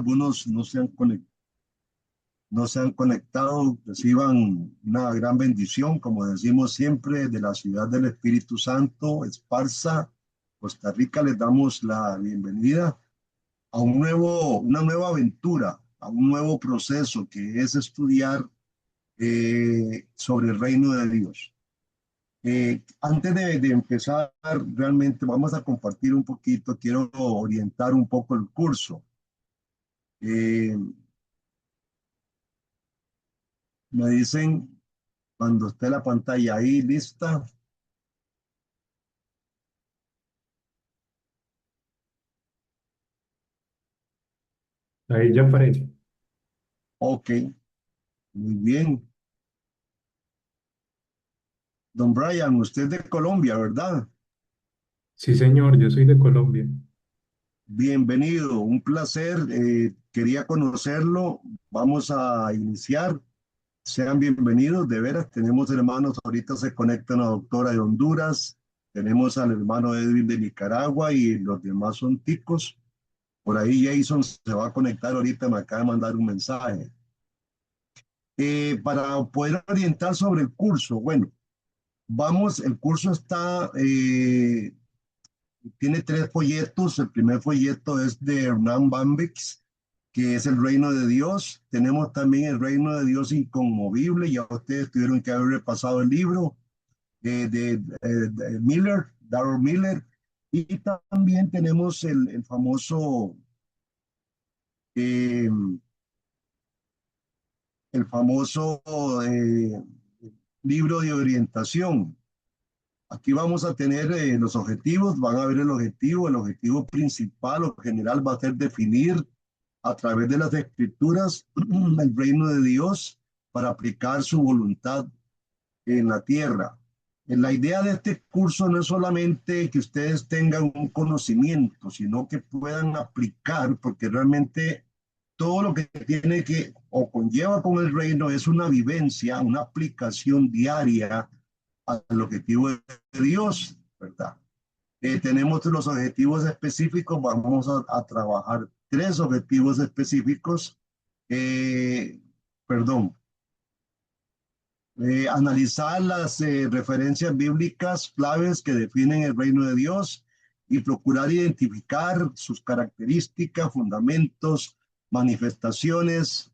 algunos no se han conectado, reciban una gran bendición, como decimos siempre, de la ciudad del Espíritu Santo, Esparza, Costa Rica. Les damos la bienvenida a una nueva aventura, a un nuevo proceso que es estudiar sobre el reino de Dios. Antes de empezar, realmente vamos a compartir un poquito, quiero orientar un poco el curso. Eh, Me dicen cuando esté la pantalla ahí lista. Ahí ya aparece. Ok, muy bien. Don Brian, usted es de Colombia, ¿verdad? Sí, señor, yo soy de Colombia. Bienvenido, un placer. Quería conocerlo. Vamos a iniciar. Sean bienvenidos, de veras. Tenemos hermanos, ahorita se conecta una doctora de Honduras, tenemos al hermano Edwin de Nicaragua y los demás son ticos. Por ahí Jason se va a conectar ahorita, me acaba de mandar un mensaje. Para poder orientar sobre el curso, bueno, el curso tiene tres folletos. El primer folleto es de Hernán Bambix, que es el reino de Dios. Tenemos también el reino de Dios inconmovible. Ya ustedes tuvieron que haber repasado el libro de Miller, Darrell Miller. Y también tenemos eh, el famoso libro de orientación. Aquí vamos a tener los objetivos, van a ver el objetivo principal o general va a ser definir a través de las escrituras el reino de Dios para aplicar su voluntad en la tierra. La idea de este curso no es solamente que ustedes tengan un conocimiento, sino que puedan aplicar, porque realmente todo lo que tiene que o conlleva con el reino es una vivencia, una aplicación diaria al objetivo de Dios, ¿verdad? Tenemos los objetivos específicos, vamos a trabajar tres objetivos específicos. Eh, Perdón, analizar las referencias bíblicas claves que definen el reino de Dios y procurar identificar sus características, fundamentos, manifestaciones,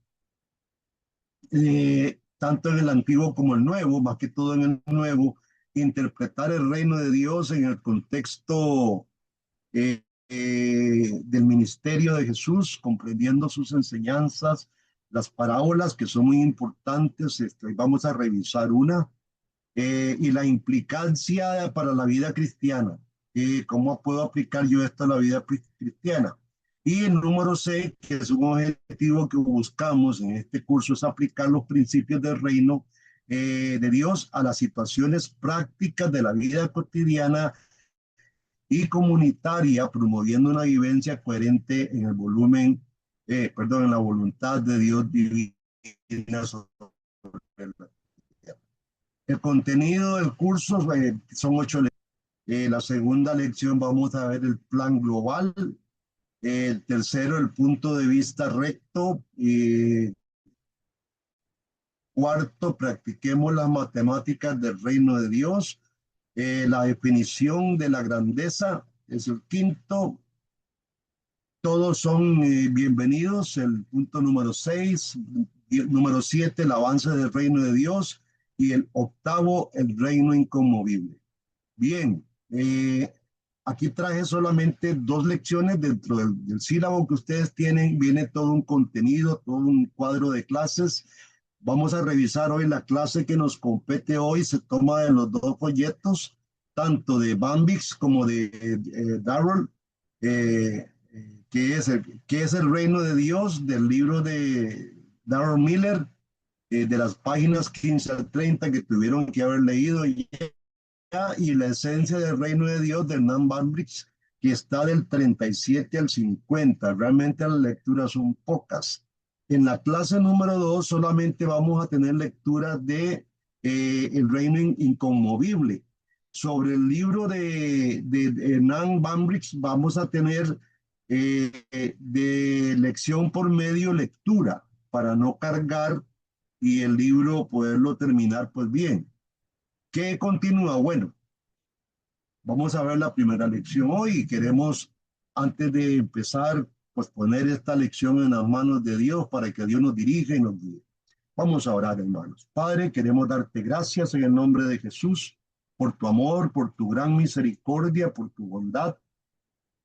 tanto en el antiguo como el nuevo, más que todo en el nuevo, interpretar el reino de Dios en el contexto del ministerio de Jesús, comprendiendo sus enseñanzas, las parábolas que son muy importantes. Vamos a revisar una, y la implicancia para la vida cristiana. ¿Cómo puedo aplicar yo esto a la vida cristiana? Y el número 6, que es un objetivo que buscamos en este curso, es aplicar los principios del reino de Dios a las situaciones prácticas de la vida cotidiana y comunitaria, promoviendo una vivencia coherente en en la voluntad de Dios divina sobre la tierra. El contenido del curso son 8 lecciones. La segunda lección vamos a ver el plan global. El tercero, el punto de vista recto. Cuarto, practiquemos las matemáticas del reino de Dios. La definición de la grandeza es el quinto. Todos son bienvenidos. El punto número 6, número 7, el avance del reino de Dios. Y el octavo, el reino inconmovible. Bien, aquí traje solamente 2 lecciones dentro del sílabo que ustedes tienen. Viene todo un contenido, todo un cuadro de clases. Vamos a revisar hoy la clase que nos compete hoy. Se toma de los 2 folletos, tanto de Bambix como de Darrell, que es el reino de Dios, del libro de Darrell Miller, de las páginas 15 al 30 que tuvieron que haber leído, y la esencia del reino de Dios de Hernán Bambridge, que está del 37 al 50. Realmente las lecturas son pocas. En la clase número 2 solamente vamos a tener lecturas de El reino inconmovible. Sobre el libro de Hernán Bambridge vamos a tener de lección por medio lectura, para no cargar y el libro poderlo terminar pues bien. ¿Qué continúa? Bueno, vamos a ver la primera lección hoy y queremos, antes de empezar, pues poner esta lección en las manos de Dios para que Dios nos dirija y nos guíe. Vamos a orar, hermanos. Padre, queremos darte gracias en el nombre de Jesús por tu amor, por tu gran misericordia, por tu bondad,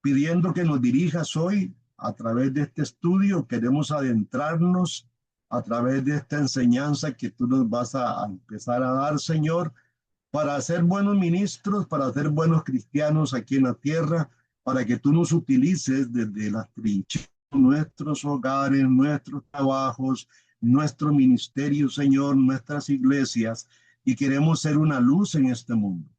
pidiendo que nos dirijas hoy a través de este estudio. Queremos adentrarnos a través de esta enseñanza que tú nos vas a empezar a dar, Señor, para ser buenos ministros, para ser buenos cristianos aquí en la tierra, para que tú nos utilices desde las trincheras, nuestros hogares, nuestros trabajos, nuestro ministerio, Señor, nuestras iglesias, y queremos ser una luz en este mundo.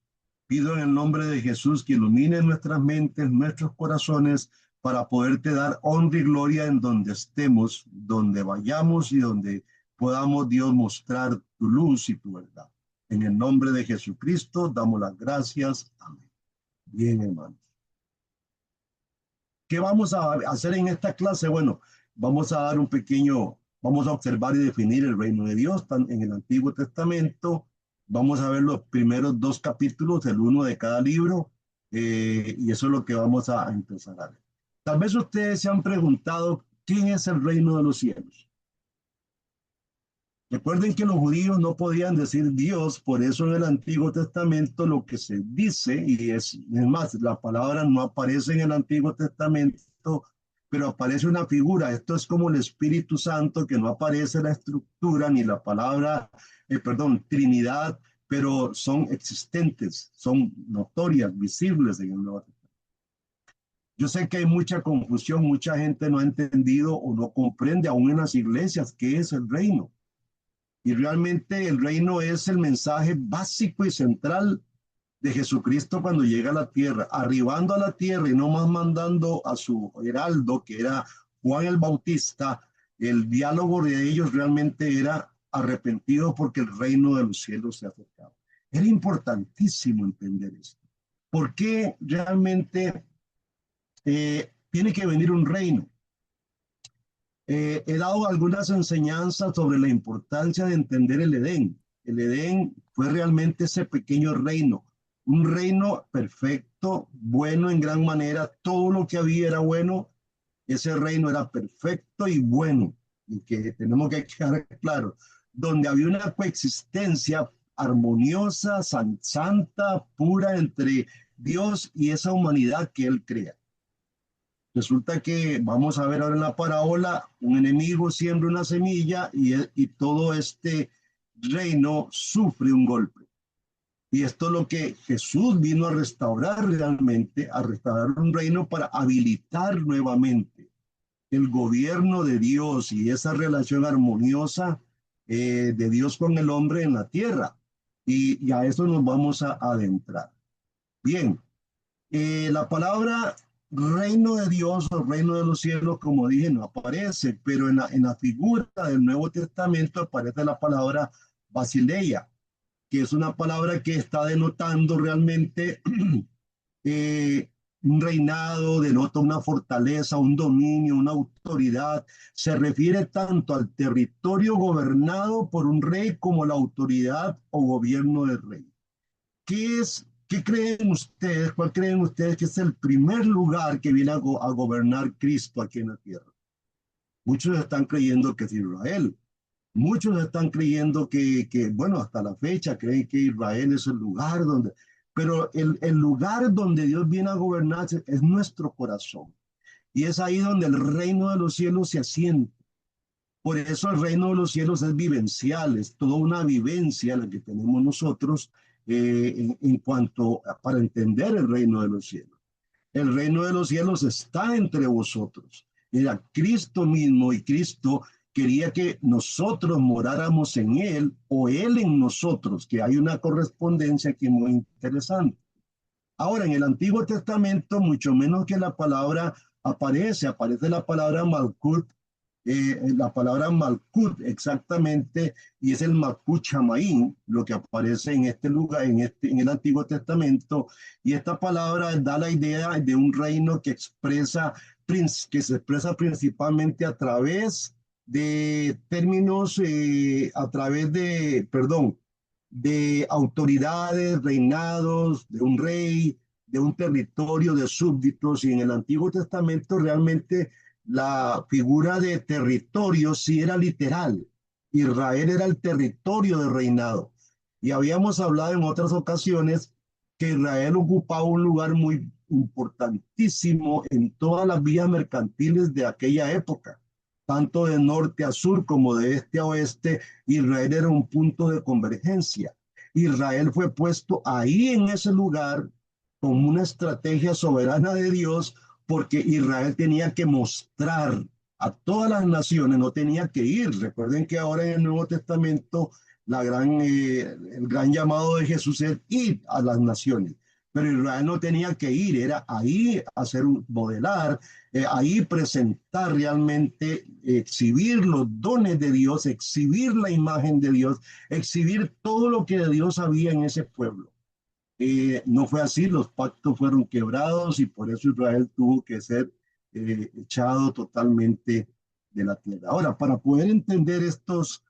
Pido en el nombre de Jesús que ilumine nuestras mentes, nuestros corazones, para poderte dar honra y gloria en donde estemos, donde vayamos y donde podamos, Dios, mostrar tu luz y tu verdad. En el nombre de Jesucristo damos las gracias. Amén. Bien, hermanos. ¿Qué vamos a hacer en esta clase? Bueno, vamos a observar y definir el reino de Dios en el Antiguo Testamento. Vamos a ver los primeros dos capítulos, el uno de cada libro, y eso es lo que vamos a empezar a ver. Tal vez ustedes se han preguntado, ¿quién es el reino de los cielos? Recuerden que los judíos no podían decir Dios, por eso en el Antiguo Testamento lo que se dice, y es más, la palabra no aparece en el Antiguo Testamento, pero aparece una figura. Esto es como el Espíritu Santo, que no aparece la estructura ni la palabra, perdón, Trinidad, pero son existentes, son notorias, visibles en el Nuevo Testamento. Yo sé que hay mucha confusión, mucha gente no ha entendido o no comprende aún en las iglesias qué es el reino. Y realmente el reino es el mensaje básico y central de Jesucristo cuando llega a la tierra, arribando a la tierra y no más mandando a su heraldo, que era Juan el Bautista. El diálogo de ellos realmente era arrepentido porque el reino de los cielos se acercaba. Era importantísimo entender esto. ¿Por qué realmente tiene que venir un reino? He dado algunas enseñanzas sobre la importancia de entender el Edén. El Edén fue realmente ese pequeño reino, un reino perfecto, bueno en gran manera, todo lo que había era bueno, ese reino era perfecto y bueno, y que tenemos que quedar claro, donde había una coexistencia armoniosa, santa, pura entre Dios y esa humanidad que Él crea. Resulta que vamos a ver ahora en la parábola, un enemigo siembra una semilla y todo este reino sufre un golpe. Y esto es lo que Jesús vino a restaurar realmente, a restaurar un reino para habilitar nuevamente el gobierno de Dios y esa relación armoniosa de Dios con el hombre en la tierra. Y a eso nos vamos a adentrar. Bien, la palabra reino de Dios o reino de los cielos, como dije, no aparece, pero en la figura del Nuevo Testamento aparece la palabra basileia, que es una palabra que está denotando realmente eh, un reinado, denota una fortaleza, un dominio, una autoridad. Se refiere tanto al territorio gobernado por un rey como la autoridad o gobierno del rey. ¿Qué creen ustedes? ¿Cuál creen ustedes que es el primer lugar que viene a gobernar Cristo aquí en la tierra? Muchos están creyendo que es Israel. Muchos están creyendo bueno, hasta la fecha creen que Israel es el lugar donde, pero el lugar donde Dios viene a gobernar es nuestro corazón. Y es ahí donde el reino de los cielos se asienta. Por eso el reino de los cielos es vivencial, es toda una vivencia la que tenemos nosotros en cuanto para entender el reino de los cielos. El reino de los cielos está entre vosotros. Era Cristo mismo y Cristo quería que nosotros moráramos en Él o Él en nosotros, que hay una correspondencia aquí muy interesante. Ahora, en el Antiguo Testamento, mucho menos que la palabra aparece la palabra Malkut, la palabra Malkut exactamente, y es el Malkut Chamaín, lo que aparece en este lugar, en el Antiguo Testamento, y esta palabra da la idea de un reino que se expresa principalmente a través de términos, perdón, de autoridades, reinados, de un rey, de un territorio, de súbditos, y en el Antiguo Testamento realmente la figura de territorio sí era literal. Israel era el territorio de reinado. Y habíamos hablado en otras ocasiones que Israel ocupaba un lugar muy importantísimo en todas las vías mercantiles de aquella época, tanto de norte a sur como de este a oeste. Israel era un punto de convergencia. Israel fue puesto ahí en ese lugar como una estrategia soberana de Dios, porque Israel tenía que mostrar a todas las naciones, no tenía que ir. Recuerden que ahora en el Nuevo Testamento el gran llamado de Jesús es ir a las naciones. Pero Israel no tenía que ir, era ahí hacer modelar, ahí presentar realmente, exhibir los dones de Dios, exhibir la imagen de Dios, exhibir todo lo que de Dios había en ese pueblo. No fue así, los pactos fueron quebrados y por eso Israel tuvo que ser echado totalmente de la tierra. Ahora, para poder entender estos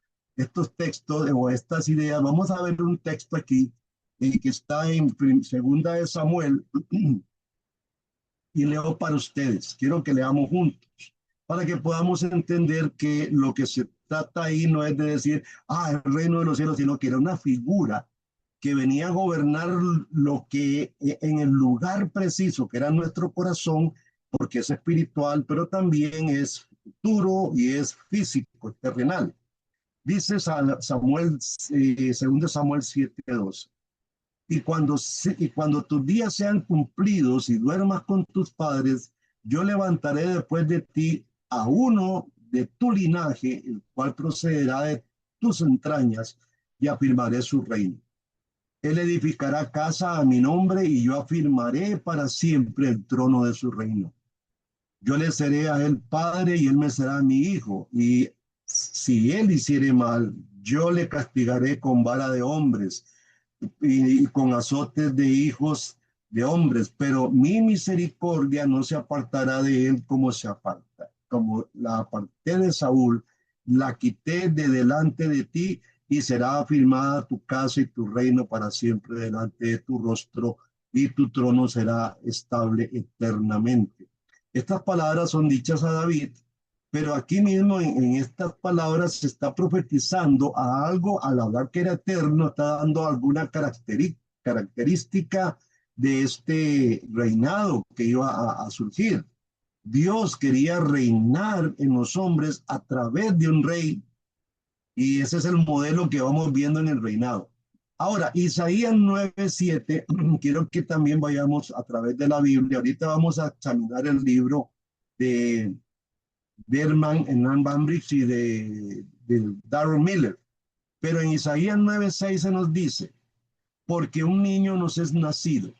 textos o estas ideas, vamos a ver un texto aquí que está en Segunda de Samuel y leo para ustedes. Quiero que leamos juntos para que podamos entender que lo que se trata ahí no es de decir, el reino de los cielos, sino que era una figura que venía a gobernar lo que en el lugar preciso, que era nuestro corazón, porque es espiritual, pero también es futuro y es físico, es terrenal. Dice Samuel, 2 Samuel 7:12. Y cuando tus días sean cumplidos y duermas con tus padres, yo levantaré después de ti a uno de tu linaje, el cual procederá de tus entrañas, y afirmaré su reino. Él edificará casa a mi nombre y yo afirmaré para siempre el trono de su reino. Yo le seré a él padre y él me será mi hijo. Y si él hiciere mal, yo le castigaré con vara de hombres y con azotes de hijos de hombres. Pero mi misericordia no se apartará de él como se aparta. Como la aparté de Saúl, la quité de delante de ti y será afirmada tu casa y tu reino para siempre delante de tu rostro y tu trono será estable eternamente. Estas palabras son dichas a David, pero aquí mismo en estas palabras se está profetizando a algo, al hablar que era eterno, está dando alguna característica de este reinado que iba a surgir. Dios quería reinar en los hombres a través de un rey, y ese es el modelo que vamos viendo en el reinado. Ahora, Isaías 9:7, quiero que también vayamos a través de la Biblia. Ahorita vamos a examinar el libro de Herman Bambrich y de Darren Miller. Pero en Isaías 9:6 se nos dice, porque un niño nos es nacido,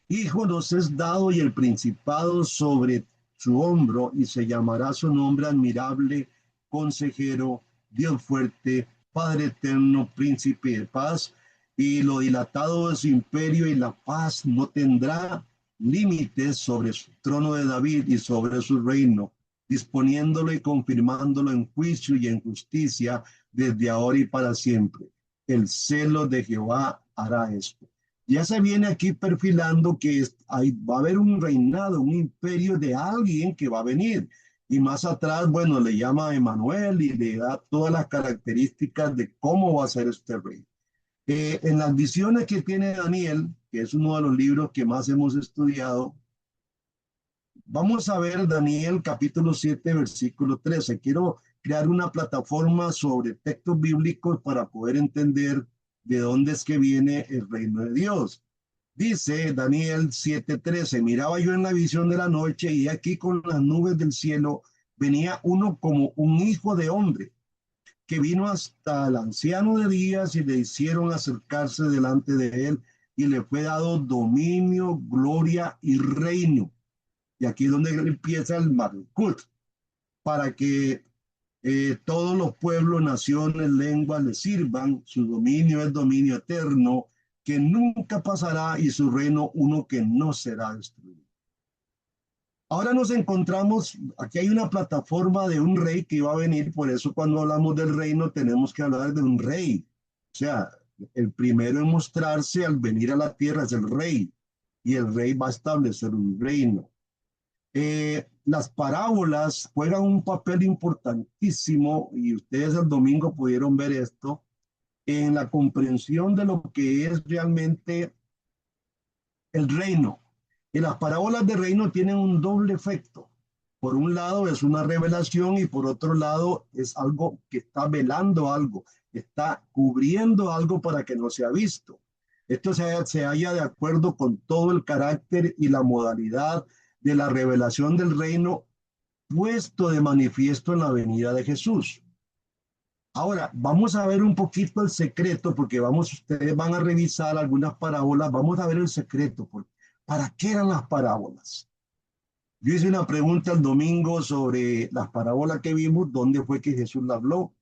hijo nos es dado y el principado sobre su hombro, y se llamará su nombre admirable, consejero, Dios fuerte, Padre eterno, príncipe de paz, y lo dilatado de su imperio y la paz no tendrá límites sobre su trono de David y sobre su reino, disponiéndolo y confirmándolo en juicio y en justicia desde ahora y para siempre. El celo de Jehová hará esto. Ya se viene aquí perfilando que va a haber un reinado, un imperio de alguien que va a venir. Y más atrás, bueno, le llama a Emanuel y le da todas las características de cómo va a ser este rey. En las visiones que tiene Daniel, que es uno de los libros que más hemos estudiado, vamos a ver Daniel capítulo 7, versículo 13. Quiero crear una plataforma sobre textos bíblicos para poder entender de dónde es que viene el reino de Dios. Dice Daniel 7:13, miraba yo en la visión de la noche y aquí con las nubes del cielo venía uno como un hijo de hombre, que vino hasta el anciano de días y le hicieron acercarse delante de él y le fue dado dominio, gloria y reino. Y aquí es donde empieza el Malkut. para que todos los pueblos, naciones, lenguas le sirvan. Su dominio es dominio eterno, que nunca pasará, y su reino uno que no será destruido. Ahora nos encontramos, aquí hay una plataforma de un rey que iba a venir, por eso cuando hablamos del reino tenemos que hablar de un rey. O sea, el primero en mostrarse al venir a la tierra es el rey, y el rey va a establecer un reino. Las parábolas juegan un papel importantísimo, y ustedes el domingo pudieron ver esto, en la comprensión de lo que es realmente el reino. Y las parábolas de reino tienen un doble efecto. Por un lado es una revelación, y por otro lado es algo que está velando algo, está cubriendo algo para que no sea visto. Esto se halla de acuerdo con todo el carácter y la modalidad de la revelación del reino puesto de manifiesto en la venida de Jesús. Ahora, vamos a ver un poquito el secreto, porque ustedes van a revisar algunas parábolas, vamos a ver el secreto. ¿Para qué eran las parábolas? Yo hice una pregunta el domingo sobre las parábolas que vimos, ¿dónde fue que Jesús la habló?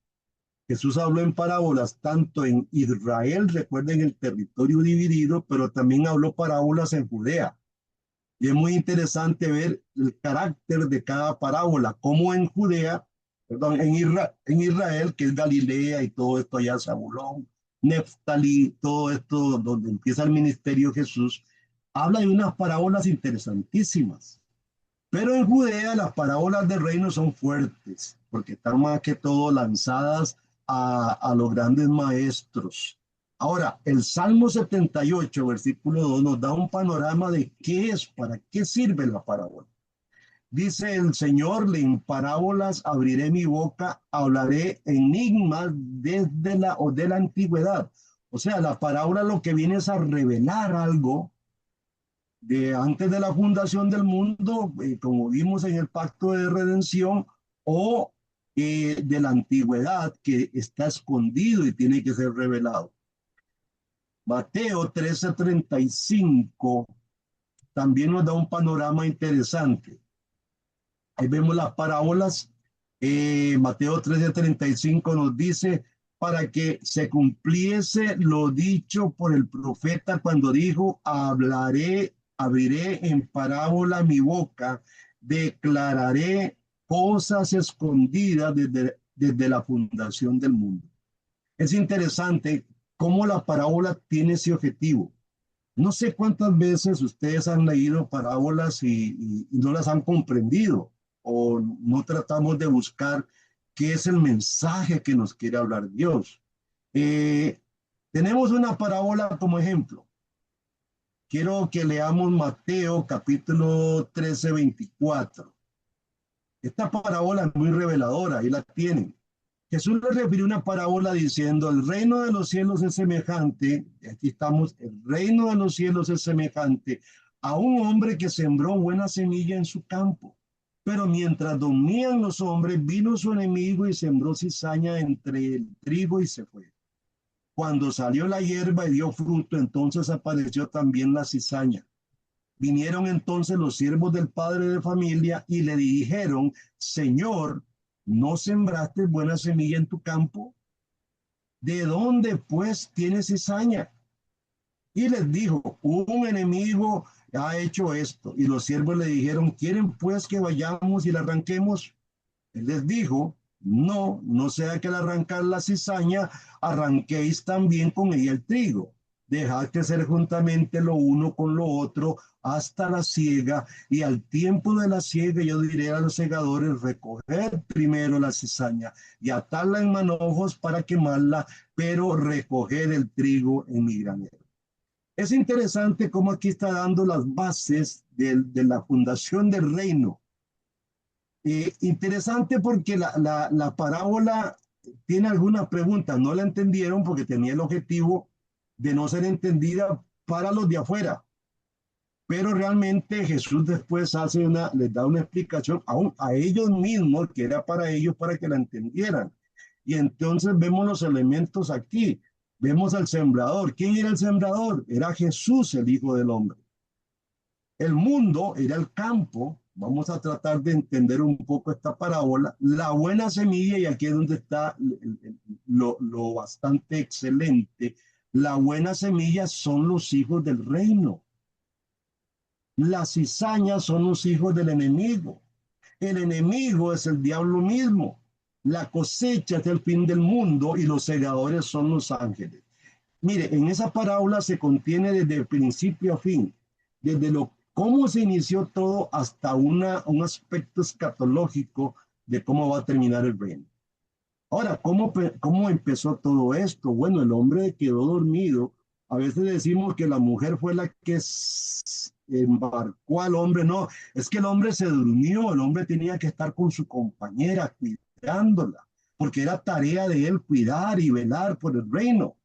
Jesús habló en parábolas tanto en Israel, recuerden el territorio dividido, pero también habló parábolas en Judea. Y es muy interesante ver el carácter de cada parábola, como en Judea, perdón, en Israel, que es Galilea y todo esto allá, Zabulón, Neftalí, todo esto donde empieza el ministerio de Jesús, habla de unas parábolas interesantísimas. Pero en Judea las parábolas del reino son fuertes, porque están más que todo lanzadas a los grandes maestros. Ahora, el Salmo 78, versículo 2, nos da un panorama de qué es, para qué sirve la parábola. Dice el Señor: en parábolas abriré mi boca, hablaré enigmas desde de la antigüedad. O sea, la parábola lo que viene es a revelar algo de antes de la fundación del mundo, como vimos en el pacto de redención, o de la antigüedad que está escondido y tiene que ser revelado. Mateo 13:35 también nos da un panorama interesante. Ahí vemos las parábolas. Mateo 13:35 nos dice: para que se cumpliese lo dicho por el profeta cuando dijo: abriré en parábola mi boca, declararé cosas escondidas desde la fundación del mundo. Es interesante cómo la parábola tiene ese objetivo. No sé cuántas veces ustedes han leído parábolas y no las han comprendido, o no tratamos de buscar qué es el mensaje que nos quiere hablar Dios. Eh, Tenemos una parábola como ejemplo. Quiero que leamos Mateo capítulo 13:24. Esta parábola es muy reveladora, ahí la tienen. Jesús le refirió una parábola diciendo: el reino de los cielos es semejante, aquí estamos, el reino de los cielos es semejante a un hombre que sembró buena semilla en su campo. Pero mientras dormían los hombres, vino su enemigo y sembró cizaña entre el trigo y se fue. Cuando salió la hierba y dio fruto, entonces apareció también la cizaña. Vinieron entonces los siervos del padre de familia y le dijeron: Señor, ¿no sembraste buena semilla en tu campo? ¿De dónde pues tienes cizaña? Y les dijo: un enemigo ha hecho esto. Y los siervos le dijeron: ¿quieren pues que vayamos y la arranquemos? Él les dijo: no, no sea que al arrancar la cizaña arranquéis también con ella el trigo. Dejad crecer juntamente lo uno con lo otro hasta la siega, y al tiempo de la siega yo diré a los segadores: recoger primero la cizaña y atarla en manojos para quemarla, pero recoger el trigo en mi granero. Es interesante cómo aquí está dando las bases de la fundación del reino. Interesante porque la parábola tiene algunas preguntas, no la entendieron porque tenía el objetivo de no ser entendida para los de afuera, pero realmente Jesús después les da una explicación a ellos mismos, que era para ellos, para que la entendieran. Y entonces vemos los elementos aquí, vemos al sembrador. ¿Quién era el sembrador? Era Jesús, el Hijo del Hombre. El mundo era el campo Vamos a tratar de entender un poco esta parábola. La buena semilla, y aquí es donde está lo bastante excelente, la buena semilla son los hijos del reino. Las cizañas son los hijos del enemigo. El enemigo es el diablo mismo. La cosecha es el fin del mundo y los segadores son los ángeles. Mire, en esa parábola se contiene desde el principio a fin, desde cómo se inició todo hasta un aspecto escatológico de cómo va a terminar el reino. Ahora, ¿cómo empezó todo esto? Bueno, el hombre quedó dormido. A veces decimos que la mujer fue la que embarcó al hombre. No, es que el hombre se durmió, el hombre tenía que estar con su compañera, cuidándola, porque era tarea de él cuidar y velar por el reino.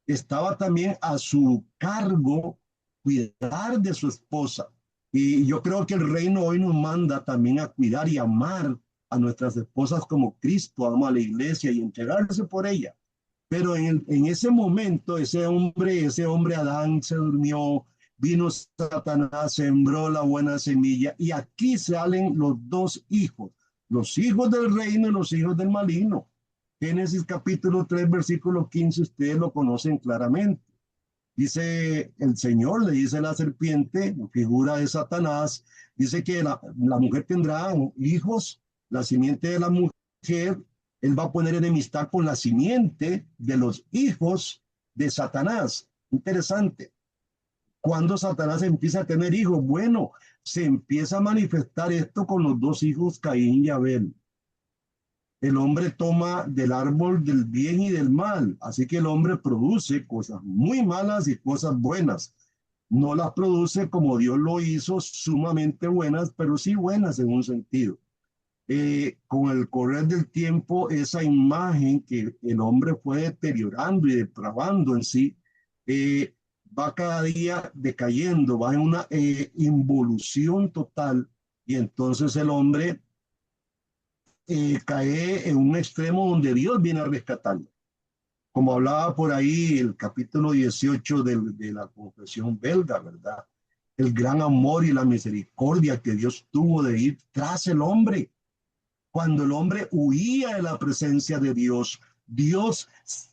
Estaba también a su cargo cuidar de su esposa. Y yo creo que el reino hoy nos manda también a cuidar y amar a nuestras esposas como Cristo ama a la iglesia y entregarse por ella. Pero en ese momento, ese hombre Adán se durmió, vino Satanás, sembró la buena semilla y aquí salen los dos hijos, los hijos del reino y los hijos del maligno. Génesis capítulo 3, versículo 15, ustedes lo conocen claramente. Dice el Señor, le dice la serpiente, figura de Satanás, dice que la mujer tendrá hijos, la simiente de la mujer, él va a poner enemistad con la simiente de los hijos de Satanás. Interesante. Cuando Satanás empieza a tener hijos, bueno, se empieza a manifestar esto con los dos hijos, Caín y Abel. El hombre toma del árbol del bien y del mal, así que el hombre produce cosas muy malas y cosas buenas. No las produce como Dios lo hizo, sumamente buenas, pero sí buenas en un sentido. Con el correr del tiempo, esa imagen que el hombre fue deteriorando y depravando en sí, va cada día decayendo, va en una involución total, y entonces el hombre cae en un extremo donde Dios viene a rescatarlo. Como hablaba por ahí el capítulo 18 de la confesión belga, ¿verdad? El gran amor y la misericordia que Dios tuvo de ir tras el hombre. Cuando el hombre huía de la presencia de Dios, Dios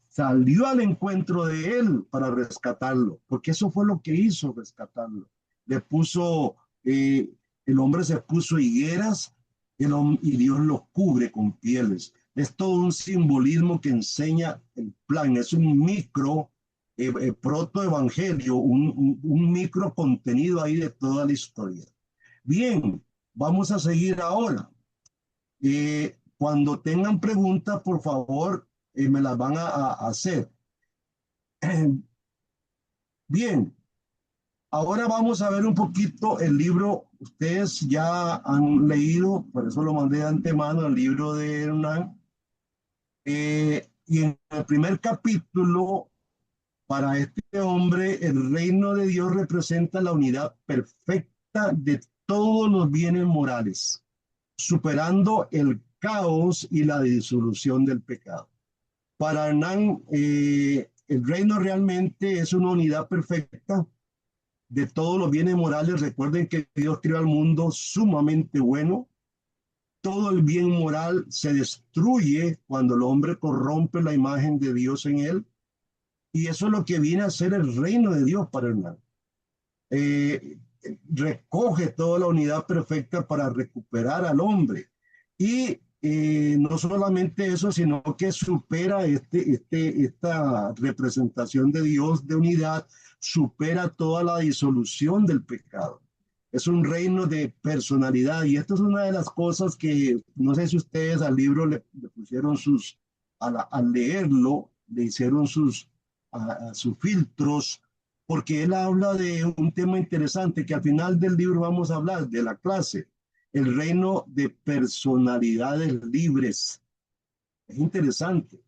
salió al encuentro de él para rescatarlo, porque eso fue lo que hizo, rescatarlo. Le puso, el hombre se puso higueras y Dios los cubre con pieles. Es todo un simbolismo que enseña el plan, es un micro protoevangelio, un micro contenido ahí de toda la historia. Bien, vamos a seguir ahora. Cuando tengan preguntas, por favor, me las van a hacer. Bien, ahora vamos a ver un poquito el libro. Ustedes ya han leído, por eso lo mandé de antemano, el libro de Hernán. Y en el primer capítulo, para este hombre, el reino de Dios representa la unidad perfecta de todos los bienes morales, superando el caos y la disolución del pecado. Para Hernán, el reino realmente es una unidad perfecta de todos los bienes morales. Recuerden que Dios creó al mundo sumamente bueno. Todo el bien moral se destruye cuando el hombre corrompe la imagen de Dios en él. Y eso es lo que viene a ser el reino de Dios para Hernán. Eh, Recoge toda la unidad perfecta para recuperar al hombre. Y no solamente eso, sino que supera esta representación de Dios de unidad, supera toda la disolución del pecado. Es un reino de personalidad y esto es una de las cosas que no sé si ustedes al libro le pusieron al leerlo, le hicieron sus filtros, porque él habla de un tema interesante que al final del libro vamos a hablar de la clase, el reino de personalidades libres. Es interesante.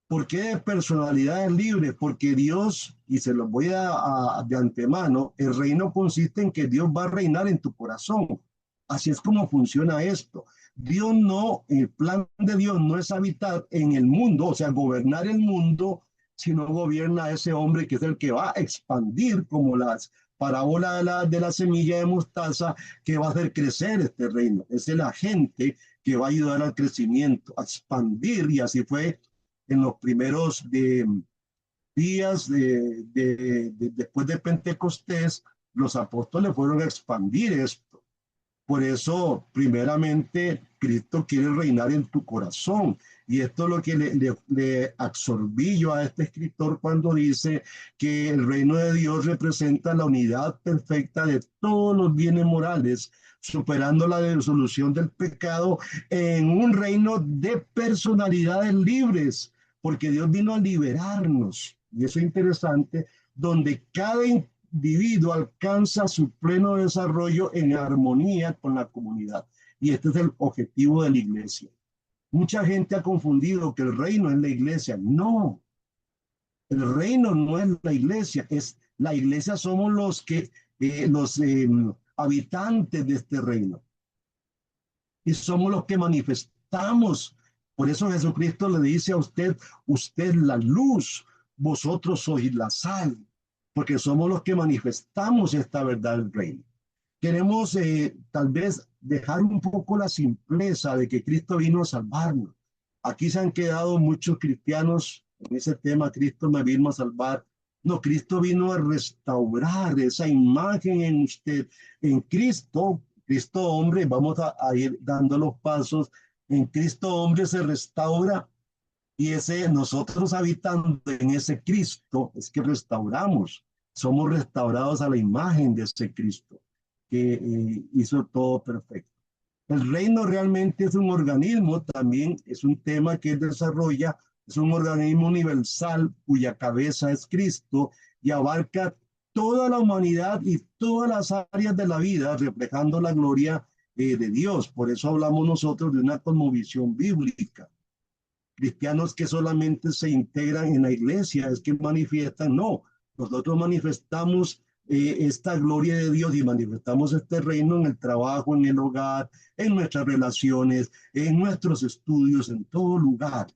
¿Por qué de personalidades libres? Porque Dios, y se los voy de antemano, el reino consiste en que Dios va a reinar en tu corazón. Así es como funciona esto. Dios no, el plan de Dios no es habitar en el mundo, o sea, gobernar el mundo, sino gobierna a ese hombre que es el que va a expandir como las parábola de la semilla de mostaza que va a hacer crecer este reino. Es el agente que va a ayudar al crecimiento, a expandir, y así fue en los primeros días después de Pentecostés. Los apóstoles fueron a expandir esto. Por eso, primeramente, Cristo quiere reinar en tu corazón. Y esto es lo que le absorbí yo a este escritor cuando dice que el reino de Dios representa la unidad perfecta de todos los bienes morales, superando la disolución del pecado en un reino de personalidades libres, porque Dios vino a liberarnos. Y eso es interesante, donde cada individuo alcanza su pleno desarrollo en armonía con la comunidad. Y este es el objetivo de la iglesia. Mucha gente ha confundido que el reino es la iglesia. No, el reino no es la iglesia, es la iglesia somos los habitantes de este reino. Y somos los que manifestamos. Por eso Jesucristo le dice a usted, usted la luz, vosotros sois la sal, porque somos los que manifestamos esta verdad del reino. Queremos tal vez dejar un poco la simpleza de que Cristo vino a salvarnos. Aquí se han quedado muchos cristianos en ese tema, Cristo me vino a salvar. No, Cristo vino a restaurar esa imagen en usted. En Cristo, Cristo hombre, vamos a ir dando los pasos. En Cristo hombre se restaura, y nosotros habitando en ese Cristo es que restauramos. Somos restaurados a la imagen de ese Cristo que hizo todo perfecto. El reino realmente es un organismo, también es un tema que él desarrolla, es un organismo universal cuya cabeza es Cristo y abarca toda la humanidad y todas las áreas de la vida, reflejando la gloria de Dios. Por eso hablamos nosotros de una cosmovisión bíblica. Cristianos que solamente se integran en la iglesia, es que manifiestan, no, nosotros manifestamos esta gloria de Dios y manifestamos este reino en el trabajo, en el hogar, en nuestras relaciones, en nuestros estudios, en todo lugar.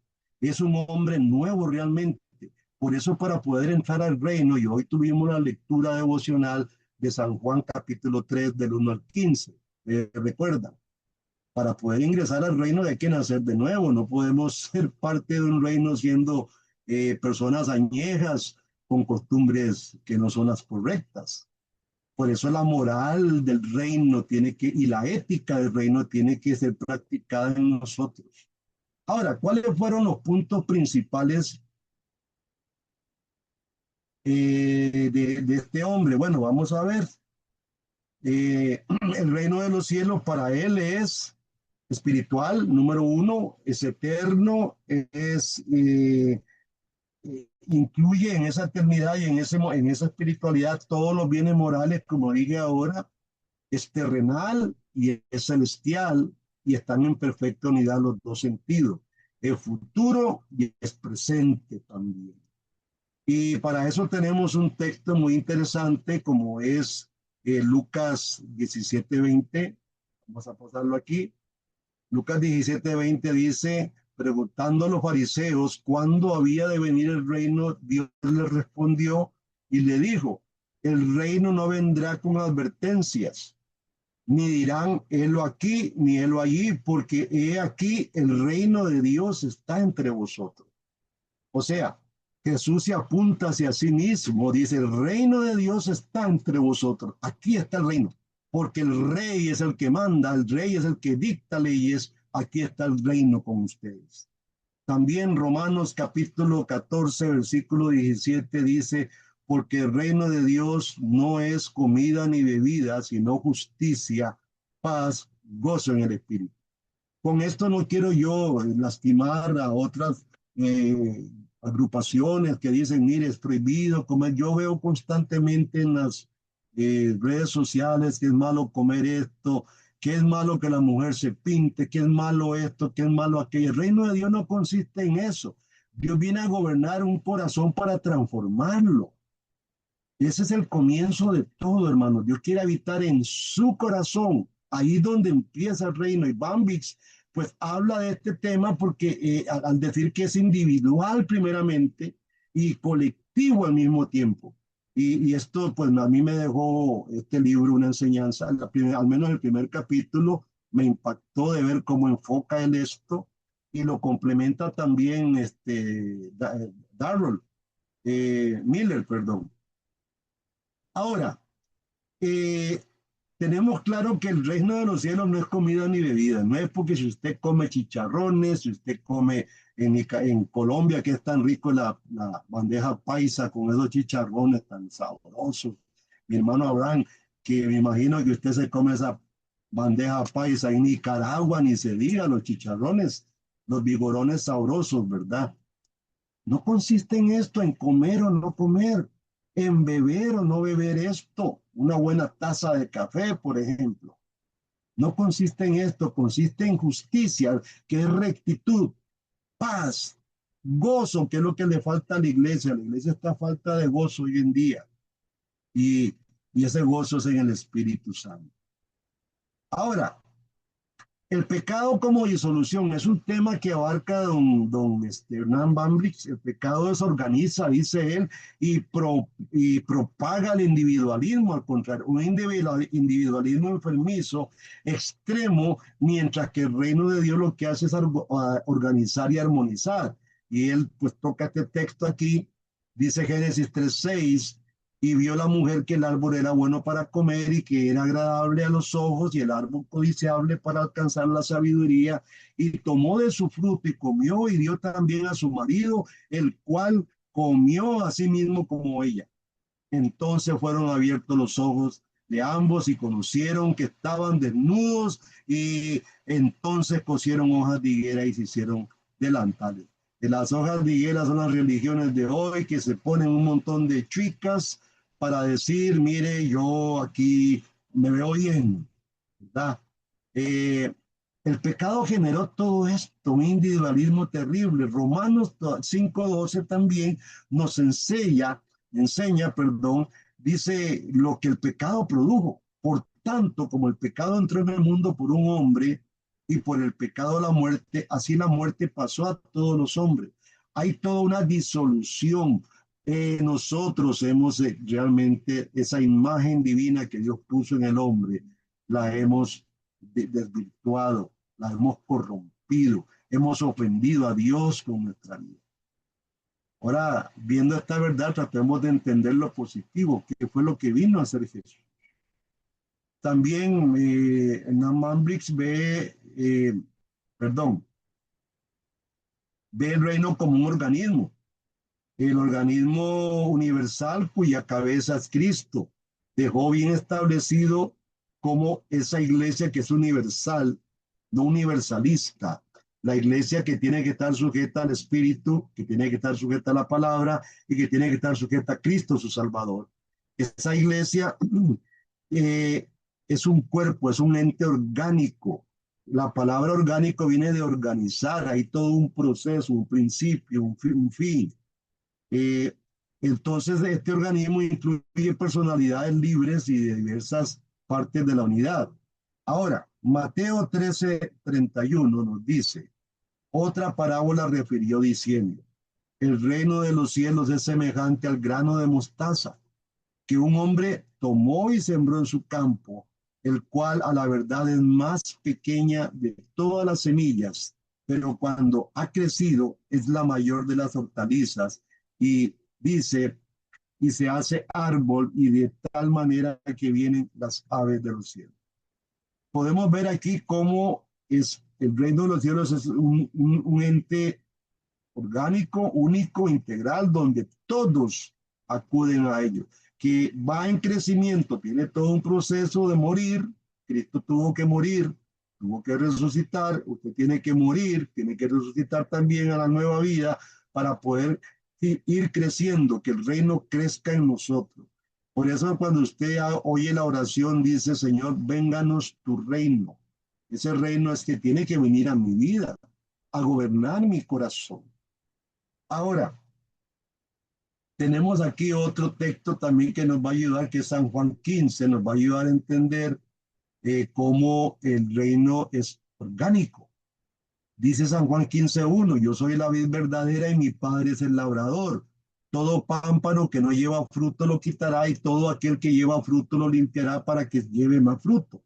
Es un hombre nuevo realmente. Por eso, para poder entrar al reino, y hoy tuvimos la lectura devocional de San Juan capítulo 3 del 1 al 15, recuerdan, para poder ingresar al reino hay que nacer de nuevo. No podemos ser parte de un reino siendo personas añejas con costumbres que no son las correctas. Por eso la moral del reino y la ética del reino tiene que ser practicada en nosotros. Ahora, ¿cuáles fueron los puntos principales de este hombre? Bueno, vamos a ver. El reino de los cielos para él es espiritual, número uno, es eterno, incluye en esa eternidad y en esa espiritualidad todos los bienes morales, como dije ahora, es terrenal y es celestial, y están en perfecta unidad los dos sentidos, es futuro y es presente también. Y para eso tenemos un texto muy interesante como es Lucas 17:20. Vamos a pasarlo aquí. Lucas 17:20 dice, preguntando a los fariseos cuándo había de venir el reino, Dios les respondió y le dijo, el reino no vendrá con advertencias, ni dirán, helo aquí, ni helo allí, porque he aquí el reino de Dios está entre vosotros. O sea, Jesús se apunta hacia sí mismo, dice, el reino de Dios está entre vosotros, aquí está el reino, porque el rey es el que manda, el rey es el que dicta leyes, aquí está el reino con ustedes. También Romanos capítulo 14, versículo 17 dice, porque el reino de Dios no es comida ni bebida, sino justicia, paz, gozo en el Espíritu. Con esto no quiero yo lastimar a otras agrupaciones que dicen, mire, es prohibido comer. Yo veo constantemente en las redes sociales que es malo comer esto, que es malo que la mujer se pinte, que es malo esto, que es malo aquello. El reino de Dios no consiste en eso. Dios viene a gobernar un corazón para transformarlo. Ese es el comienzo de todo, hermano. Dios quiere habitar en su corazón, ahí donde empieza el reino. Y Bambix, pues habla de este tema porque al decir que es individual primeramente y colectivo al mismo tiempo. Y esto, pues a mí me dejó este libro una enseñanza, al menos el primer capítulo me impactó de ver cómo enfoca él esto y lo complementa también Darrell Miller, perdón. Ahora, eh, tenemos claro que el reino de los cielos no es comida ni bebida, no es porque si usted come chicharrones, si usted come en Colombia, que es tan rico la bandeja paisa con esos chicharrones tan sabrosos. Mi hermano Abraham, que me imagino que usted se come esa bandeja paisa en Nicaragua, ni se diga los chicharrones, los vigorones sabrosos, ¿verdad? No consiste en esto, en comer o no comer, en beber o no beber esto, una buena taza de café, por ejemplo. No consiste en esto, consiste en justicia, que es rectitud, paz, gozo, que es lo que le falta a la iglesia. La iglesia está a falta de gozo hoy en día y, y ese gozo es en el Espíritu Santo. Ahora, el pecado como disolución es un tema que abarca Hernán Bambrich. El pecado desorganiza, dice él, y propaga el individualismo, al contrario, un individualismo enfermizo, extremo, mientras que el reino de Dios lo que hace es organizar y armonizar. Y él pues toca este texto aquí, dice Génesis 3:6, y vio la mujer que el árbol era bueno para comer y que era agradable a los ojos y el árbol codiciable para alcanzar la sabiduría, y tomó de su fruto y comió y dio también a su marido, el cual comió a sí mismo como ella. Entonces fueron abiertos los ojos de ambos y conocieron que estaban desnudos, y entonces cosieron hojas de higuera y se hicieron delantales. De las hojas de higuera son las religiones de hoy, que se ponen un montón de chicas para decir, mire, yo aquí me veo bien, ¿verdad? Eh, el pecado generó todo esto, un individualismo terrible. Romanos 5:12 también nos enseña, perdón, dice lo que el pecado produjo. Por tanto, como el pecado entró en el mundo por un hombre y por el pecado la muerte, así la muerte pasó a todos los hombres. Hay toda una disolución. Nosotros hemos realmente esa imagen divina que Dios puso en el hombre, la hemos desvirtuado, la hemos corrompido, hemos ofendido a Dios con nuestra vida. Ahora, viendo esta verdad, tratemos de entender lo positivo, que fue lo que vino a hacer Jesús. También Naman Briggs ve el reino como un organismo, el organismo universal cuya cabeza es Cristo. Dejó bien establecido como esa iglesia que es universal, no universalista. La iglesia que tiene que estar sujeta al Espíritu, que tiene que estar sujeta a la palabra y que tiene que estar sujeta a Cristo, su Salvador. Esa iglesia eh, es un cuerpo, es un ente orgánico. La palabra orgánico viene de organizar, hay todo un proceso, un principio, un fin. Eh, entonces, este organismo incluye personalidades libres y de diversas partes de la unidad. Ahora, Mateo 13:31 nos dice, otra parábola refirió diciendo, el reino de los cielos es semejante al grano de mostaza que un hombre tomó y sembró en su campo, el cual a la verdad es más pequeña de todas las semillas, pero cuando ha crecido es la mayor de las hortalizas, y dice, y se hace árbol y de tal manera que vienen las aves de los cielos. Podemos ver aquí cómo es el reino de los cielos, es un ente orgánico, único, integral, donde todos acuden a ello, que va en crecimiento, tiene todo un proceso de morir. Cristo tuvo que morir, tuvo que resucitar, usted tiene que morir, tiene que resucitar también a la nueva vida para poder ir creciendo, que el reino crezca en nosotros. Por eso cuando usted oye la oración dice, Señor, vénganos tu reino. Ese reino es que tiene que venir a mi vida, a gobernar mi corazón. Ahora, tenemos aquí otro texto también que nos va a ayudar, que es San Juan 15, nos va a ayudar a entender cómo el reino es orgánico. Dice San Juan 15:1, yo soy la vid verdadera y mi padre es el labrador. todo pámpano que no lleva fruto lo quitará, y todo aquel que lleva fruto lo limpiará para que lleve más fruto.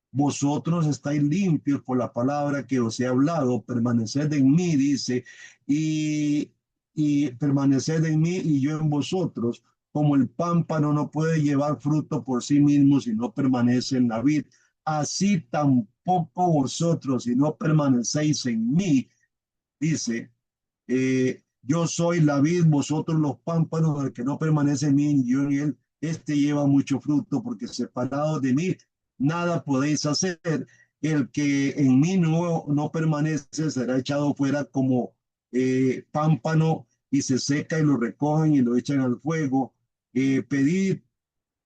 Vosotros estáis limpios por la palabra que os he hablado, permaneced en mí, dice, y, y permaneced en mí y yo en vosotros, como el pámpano no puede llevar fruto por sí mismo si no permanece en la vid, así tampoco vosotros si no permanecéis en mí, dice, yo soy la vid, vosotros los pámpanos, el que no permanece en mí, yo en él, este lleva mucho fruto, porque separado de mí, nada podéis hacer. El que en mí no permanece será echado fuera como pámpano y se seca y lo recogen y lo echan al fuego. Pedid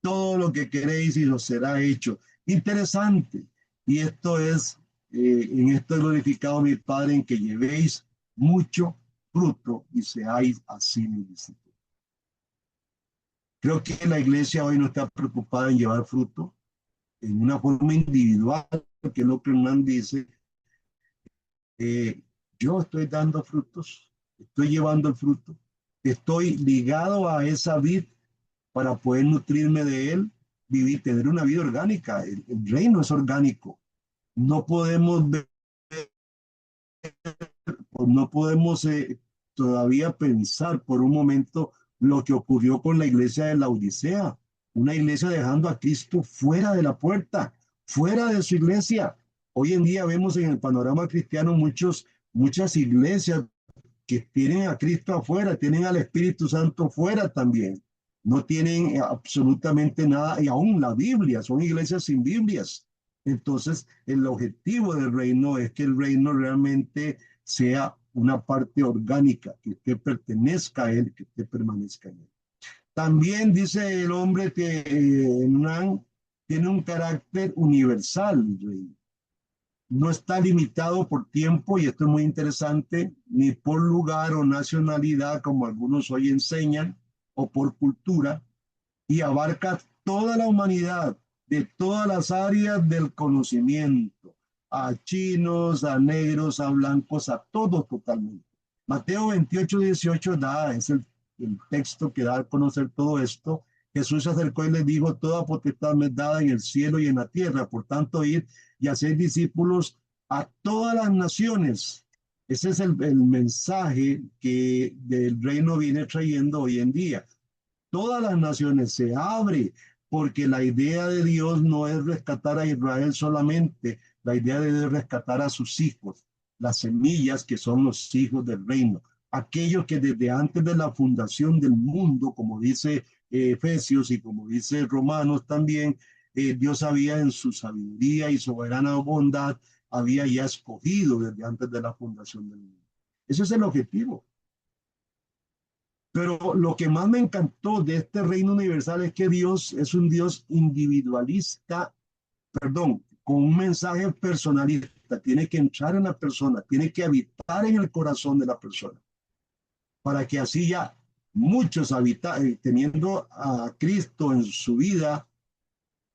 todo lo que queréis y os será hecho. Interesante. Y esto es, en esto he glorificado a mi Padre, en que llevéis mucho fruto y seáis así mis discípulos. Creo que la iglesia hoy no está preocupada en llevar fruto en una forma individual, que es lo que Hernán dice. eh, yo estoy dando frutos, estoy llevando el fruto, estoy ligado a esa vid para poder nutrirme de él, vivir, tener una vida orgánica. El reino es orgánico. No podemos ver, no podemos todavía pensar por un momento lo que ocurrió con la iglesia de la Odisea, una iglesia dejando a Cristo fuera de la puerta, fuera de su iglesia. Hoy en día vemos en el panorama cristiano muchas iglesias que tienen a Cristo afuera, tienen al Espíritu Santo fuera también. No tienen absolutamente nada, y aún la Biblia, son iglesias sin Biblias. Entonces, el objetivo del reino es que el reino realmente sea una parte orgánica, que usted pertenezca a él, que usted permanezca en él. También dice el hombre que tiene un carácter universal, el reino. No está limitado por tiempo, y esto es muy interesante, ni por lugar o nacionalidad, como algunos hoy enseñan, o por cultura, y abarca toda la humanidad, de todas las áreas del conocimiento, a chinos, a negros, a blancos, a todos totalmente. Mateo 28:18 es el texto que da a conocer todo esto. Jesús se acercó y le dijo: toda potestad me es dada en el cielo y en la tierra, por tanto ir y hacer discípulos a todas las naciones. Ese es el mensaje que del reino viene trayendo hoy en día. Todas las naciones se abre, porque la idea de Dios no es rescatar a Israel solamente, la idea de Dios es rescatar a sus hijos, las semillas que son los hijos del reino, aquellos que desde antes de la fundación del mundo, como dice Efesios y como dice Romanos también, Dios había en su sabiduría y soberana bondad, había ya escogido desde antes de la fundación del mundo. Ese es el objetivo. Pero lo que más me encantó de este reino universal es que Dios es un Dios individualista, perdón, con un mensaje personalista. Tiene que entrar en la persona, tiene que habitar en el corazón de la persona, para que así ya muchos teniendo a Cristo en su vida,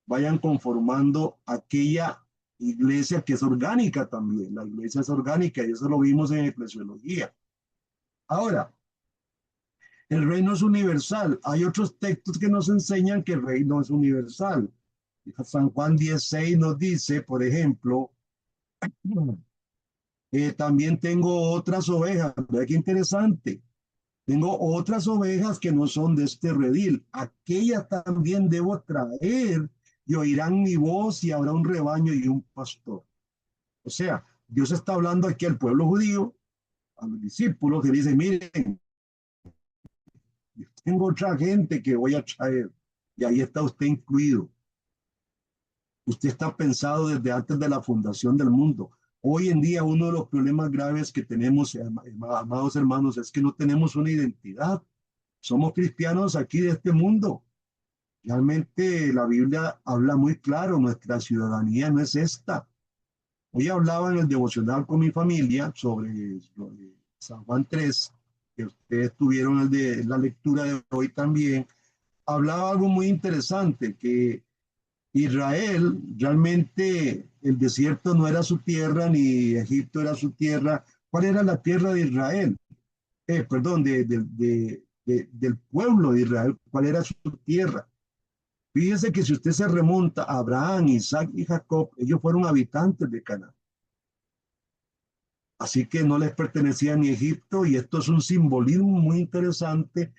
vayan conformando aquella iglesia que es orgánica también. La iglesia es orgánica, y eso lo vimos en Eclesiología. Ahora, el reino es universal. Hay otros textos que nos enseñan que el reino es universal. San Juan 16 nos dice, por ejemplo, también tengo otras ovejas. Vea qué interesante. Tengo otras ovejas que no son de este redil. Aquellas también debo traer, y oirán mi voz, y habrá un rebaño y un pastor. O sea, Dios está hablando aquí al pueblo judío, a los discípulos, que dicen: miren, tengo otra gente que voy a traer, y ahí está usted incluido. Usted está pensado desde antes de la fundación del mundo. Hoy en día uno de los problemas graves que tenemos, amados hermanos, es que no tenemos una identidad. Somos cristianos aquí de este mundo. Realmente la Biblia habla muy claro, nuestra ciudadanía no es esta. Hoy hablaba en el devocional con mi familia sobre San Juan 3, que ustedes tuvieron la lectura de hoy también. Hablaba algo muy interesante, que Israel, realmente el desierto no era su tierra, ni Egipto era su tierra. ¿Cuál era la tierra de Israel? Perdón, del pueblo de Israel, cuál era su tierra. Fíjese que si usted se remonta a Abraham, Isaac y Jacob, ellos fueron habitantes de Canaán. Así que no les pertenecía ni Egipto, y esto es un simbolismo muy interesante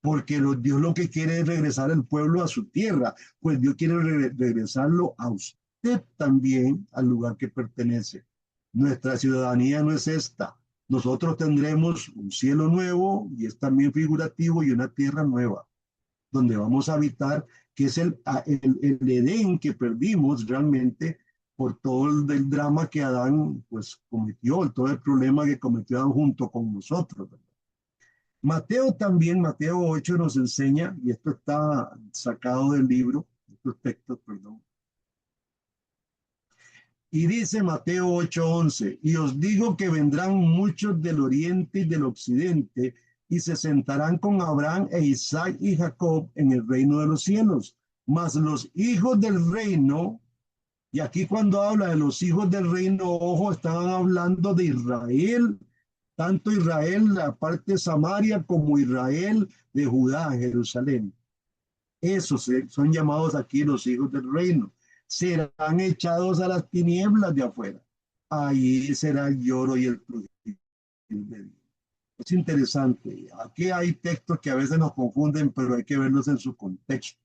porque Dios lo que quiere es regresar al pueblo a su tierra, pues Dios quiere regresarlo a usted también al lugar que pertenece. Nuestra ciudadanía no es esta. Nosotros tendremos un cielo nuevo, y es también figurativo, y una tierra nueva, donde vamos a habitar, que es el Edén que perdimos realmente por todo el drama que Adán pues cometió, todo el problema que cometió Adán junto con nosotros, ¿verdad? Mateo también, Mateo 8 nos enseña, y esto está sacado del libro, estos textos, perdón, y dice Mateo 8:11, y os digo que vendrán muchos del oriente y del occidente, y se sentarán con Abraham e Isaac y Jacob en el reino de los cielos. Mas los hijos del reino, y aquí cuando habla de los hijos del reino, ojo, estaban hablando de Israel, tanto Israel, la parte de Samaria, como Israel de Judá, Jerusalén. Esos son llamados aquí los hijos del reino. Serán echados a las tinieblas de afuera. Ahí será el lloro y el crujir de Dios. Es interesante. Aquí hay textos que a veces nos confunden, pero hay que verlos en su contexto.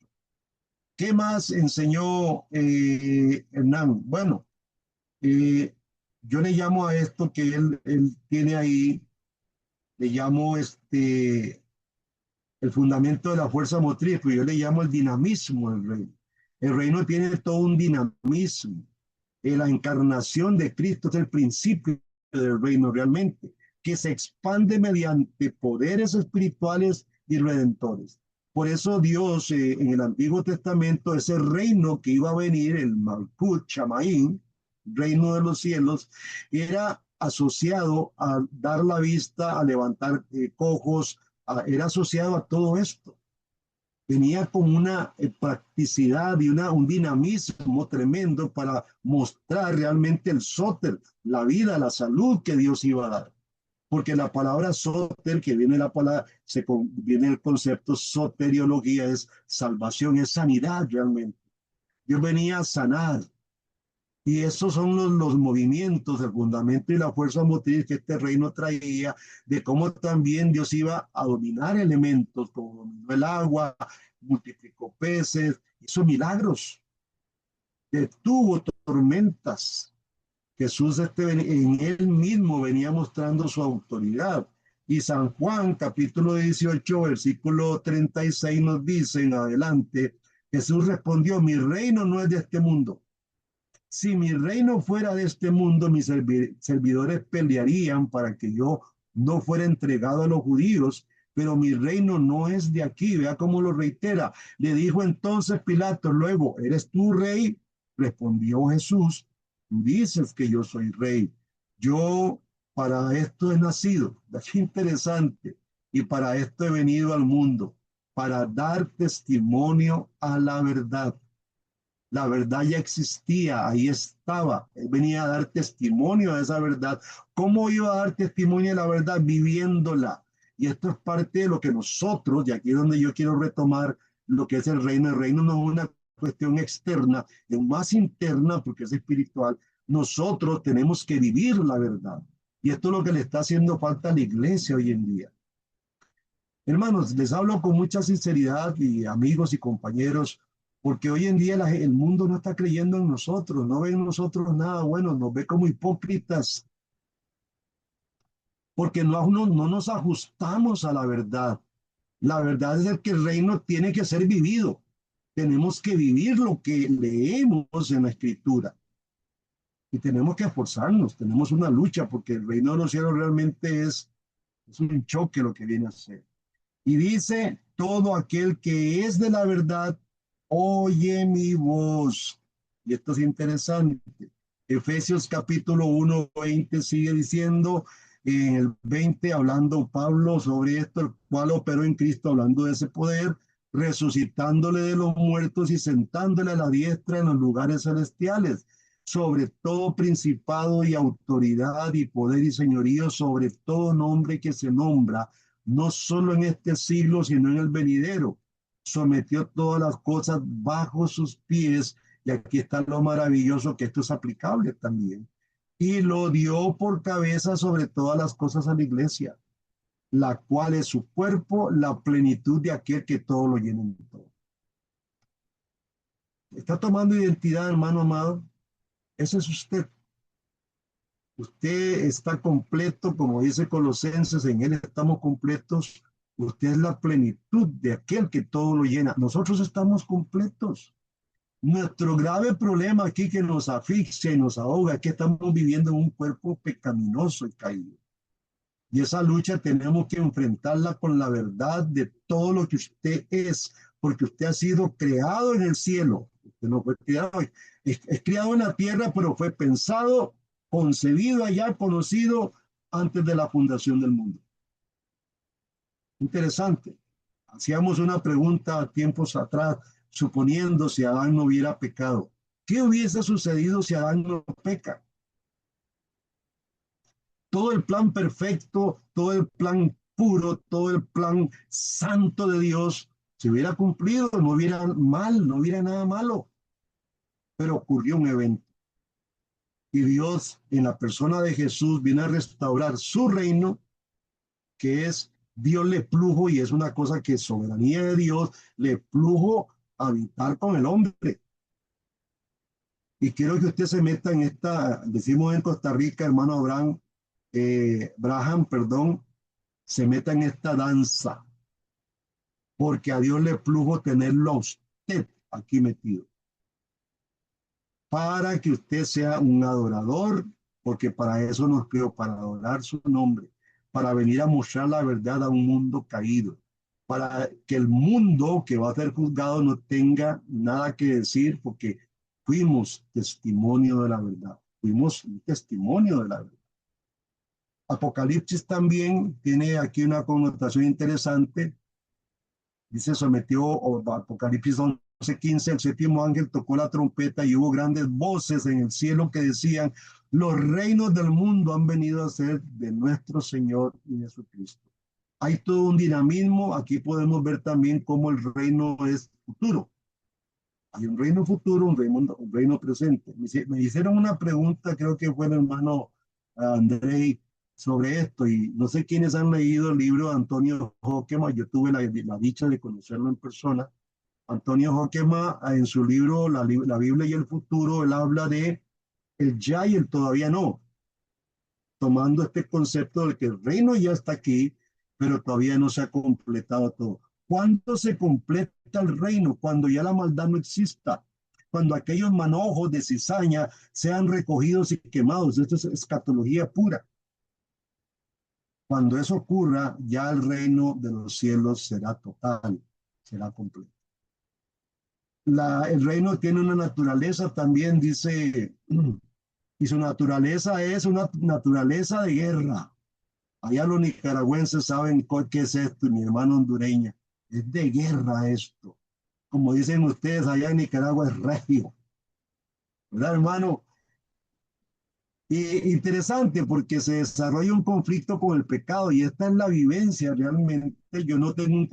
¿Qué más enseñó Hernán? Bueno, eh, yo le llamo a esto que él tiene ahí, le llamo el fundamento de la fuerza motriz, pues yo le llamo el dinamismo del reino. El reino tiene todo un dinamismo. La encarnación de Cristo es el principio del reino realmente, que se expande mediante poderes espirituales y redentores. Por eso Dios en el Antiguo Testamento, ese reino que iba a venir, el Malkut, Shamaín, reino de los cielos, era asociado a dar la vista, a levantar cojos, era asociado a todo esto. Tenía como una practicidad y un dinamismo tremendo para mostrar realmente el sóter, la vida, la salud que Dios iba a dar. Porque la palabra sóter, que viene la palabra, viene el concepto soteriología, es salvación, es sanidad realmente. Dios venía a sanar. Y esos son los movimientos, el fundamento y la fuerza motriz que este reino traía, de cómo también Dios iba a dominar elementos, como dominó el agua, multiplicó peces, hizo milagros, detuvo tormentas. Jesús en él mismo venía mostrando su autoridad. Y San Juan, capítulo 18, versículo 36 nos dice en adelante, Jesús respondió, mi reino no es de este mundo. Si mi reino fuera de este mundo, mis servidores pelearían para que yo no fuera entregado a los judíos, pero mi reino no es de aquí. Vea cómo lo reitera. Le dijo entonces Pilato, luego, ¿eres tú rey? Respondió Jesús, tú dices que yo soy rey. Yo para esto he nacido. Qué interesante. Y para esto he venido al mundo, para dar testimonio a la verdad. La verdad ya existía, ahí estaba. Él venía a dar testimonio de esa verdad. ¿Cómo iba a dar testimonio de la verdad? Viviéndola. Y esto es parte de lo que nosotros, y aquí es donde yo quiero retomar lo que es el reino. El reino no es una cuestión externa, es más interna porque es espiritual. Nosotros tenemos que vivir la verdad. Y esto es lo que le está haciendo falta a la iglesia hoy en día. Hermanos, les hablo con mucha sinceridad y amigos y compañeros, porque hoy en día el mundo no está creyendo en nosotros, no ve en nosotros nada bueno, nos ve como hipócritas, porque no nos ajustamos a la verdad. La verdad es que el reino tiene que ser vivido. Tenemos que vivir lo que leemos en la escritura. Y tenemos que esforzarnos, tenemos una lucha, porque el reino de los cielos realmente es un choque lo que viene a ser. Y dice, todo aquel que es de la verdad, oye mi voz. Y esto es interesante. Efesios capítulo 1:20 sigue diciendo, en el 20 hablando Pablo sobre esto, el cual operó en Cristo, hablando de ese poder, resucitándole de los muertos y sentándole a la diestra en los lugares celestiales, sobre todo principado y autoridad y poder y señorío, sobre todo nombre que se nombra, no solo en este siglo, sino en el venidero. Sometió todas las cosas bajo sus pies, y aquí está lo maravilloso, que esto es aplicable también. Y lo dio por cabeza sobre todas las cosas a la iglesia, la cual es su cuerpo, la plenitud de aquel que todo lo llena en todo. ¿Está tomando identidad, hermano amado? Ese es usted. Usted está completo, como dice Colosenses, en él estamos completos. Usted es la plenitud de aquel que todo lo llena. Nosotros estamos completos. Nuestro grave problema aquí que nos asfixia y nos ahoga es que estamos viviendo en un cuerpo pecaminoso y caído. Y esa lucha tenemos que enfrentarla con la verdad de todo lo que usted es, porque usted ha sido creado en el cielo. Usted no fue creado, es creado en la tierra, pero fue pensado, concebido allá, conocido antes de la fundación del mundo. Interesante. Hacíamos una pregunta tiempos atrás, suponiendo si Adán no hubiera pecado. ¿Qué hubiese sucedido si Adán no peca? Todo el plan perfecto, todo el plan puro, todo el plan santo de Dios se hubiera cumplido, no hubiera mal, no hubiera nada malo. Pero ocurrió un evento y Dios en la persona de Jesús viene a restaurar su reino, que es Dios le plujo, y es una cosa que soberanía de Dios, le plujo habitar con el hombre. Y quiero que usted se meta en esta, decimos en Costa Rica, hermano Abraham, Braham, perdón, se meta en esta danza, porque a Dios le plugo tenerlo a usted aquí metido, para que usted sea un adorador, porque para eso nos creó, para adorar su nombre, para venir a mostrar la verdad a un mundo caído, para que el mundo que va a ser juzgado no tenga nada que decir, porque fuimos testimonio de la verdad, fuimos un testimonio de la verdad. Apocalipsis también tiene aquí una connotación interesante. Dice, sometió, o Apocalipsis 11:15, el séptimo ángel tocó la trompeta y hubo grandes voces en el cielo que decían, los reinos del mundo han venido a ser de nuestro Señor y Jesucristo. Hay todo un dinamismo. Aquí podemos ver también cómo el reino es futuro. Hay un reino futuro, un reino presente. Me hicieron una pregunta, creo que fue el hermano Andrei, sobre esto, y no sé quiénes han leído el libro de Antonio Hockema. Yo tuve la dicha de conocerlo en persona. Antonio Hockema, en su libro la Biblia y el futuro, él habla de el ya y el todavía no, tomando este concepto de que el reino ya está aquí, pero todavía no se ha completado todo. ¿Cuándo se completa el reino? Cuando ya la maldad no exista, cuando aquellos manojos de cizaña sean recogidos y quemados. Esto es escatología pura. Cuando eso ocurra, ya el reino de los cielos será total, será completo. El reino tiene una naturaleza también, dice, y su naturaleza es una naturaleza de guerra. Allá los nicaragüenses saben qué es esto, mi hermano hondureña. Es de guerra esto. Como dicen ustedes, allá en Nicaragua es regio. ¿Verdad, hermano? Y interesante porque se desarrolla un conflicto con el pecado, y esta es la vivencia realmente. Yo no tengo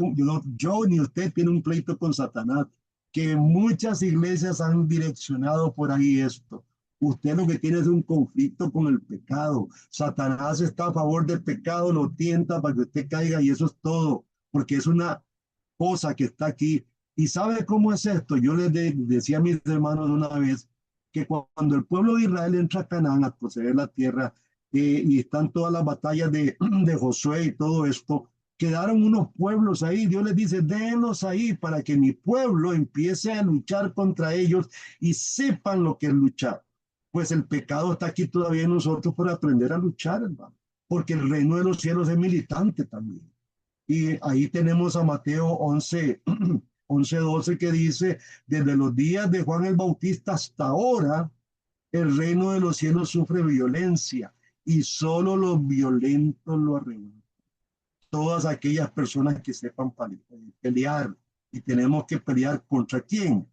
yo ni usted tiene un pleito con Satanás, que muchas iglesias han direccionado por ahí esto. Usted lo que tiene es un conflicto con el pecado. Satanás está a favor del pecado, lo tienta para que usted caiga, y eso es todo, porque es una cosa que está aquí. ¿Y sabe cómo es esto? Yo les decía a mis hermanos una vez que cuando el pueblo de Israel entra a Canaán a poseer la tierra, y están todas las batallas de Josué y todo esto, quedaron unos pueblos ahí. Dios les dice, déjenlos ahí para que mi pueblo empiece a luchar contra ellos y sepan lo que es luchar. Pues el pecado está aquí todavía en nosotros por aprender a luchar, hermano, porque el reino de los cielos es militante también. Y ahí tenemos a Mateo 11:12 que dice, desde los días de Juan el Bautista hasta ahora, el reino de los cielos sufre violencia, y solo los violentos lo arrebatan. Todas aquellas personas que sepan pelear, y tenemos que pelear ¿contra quién?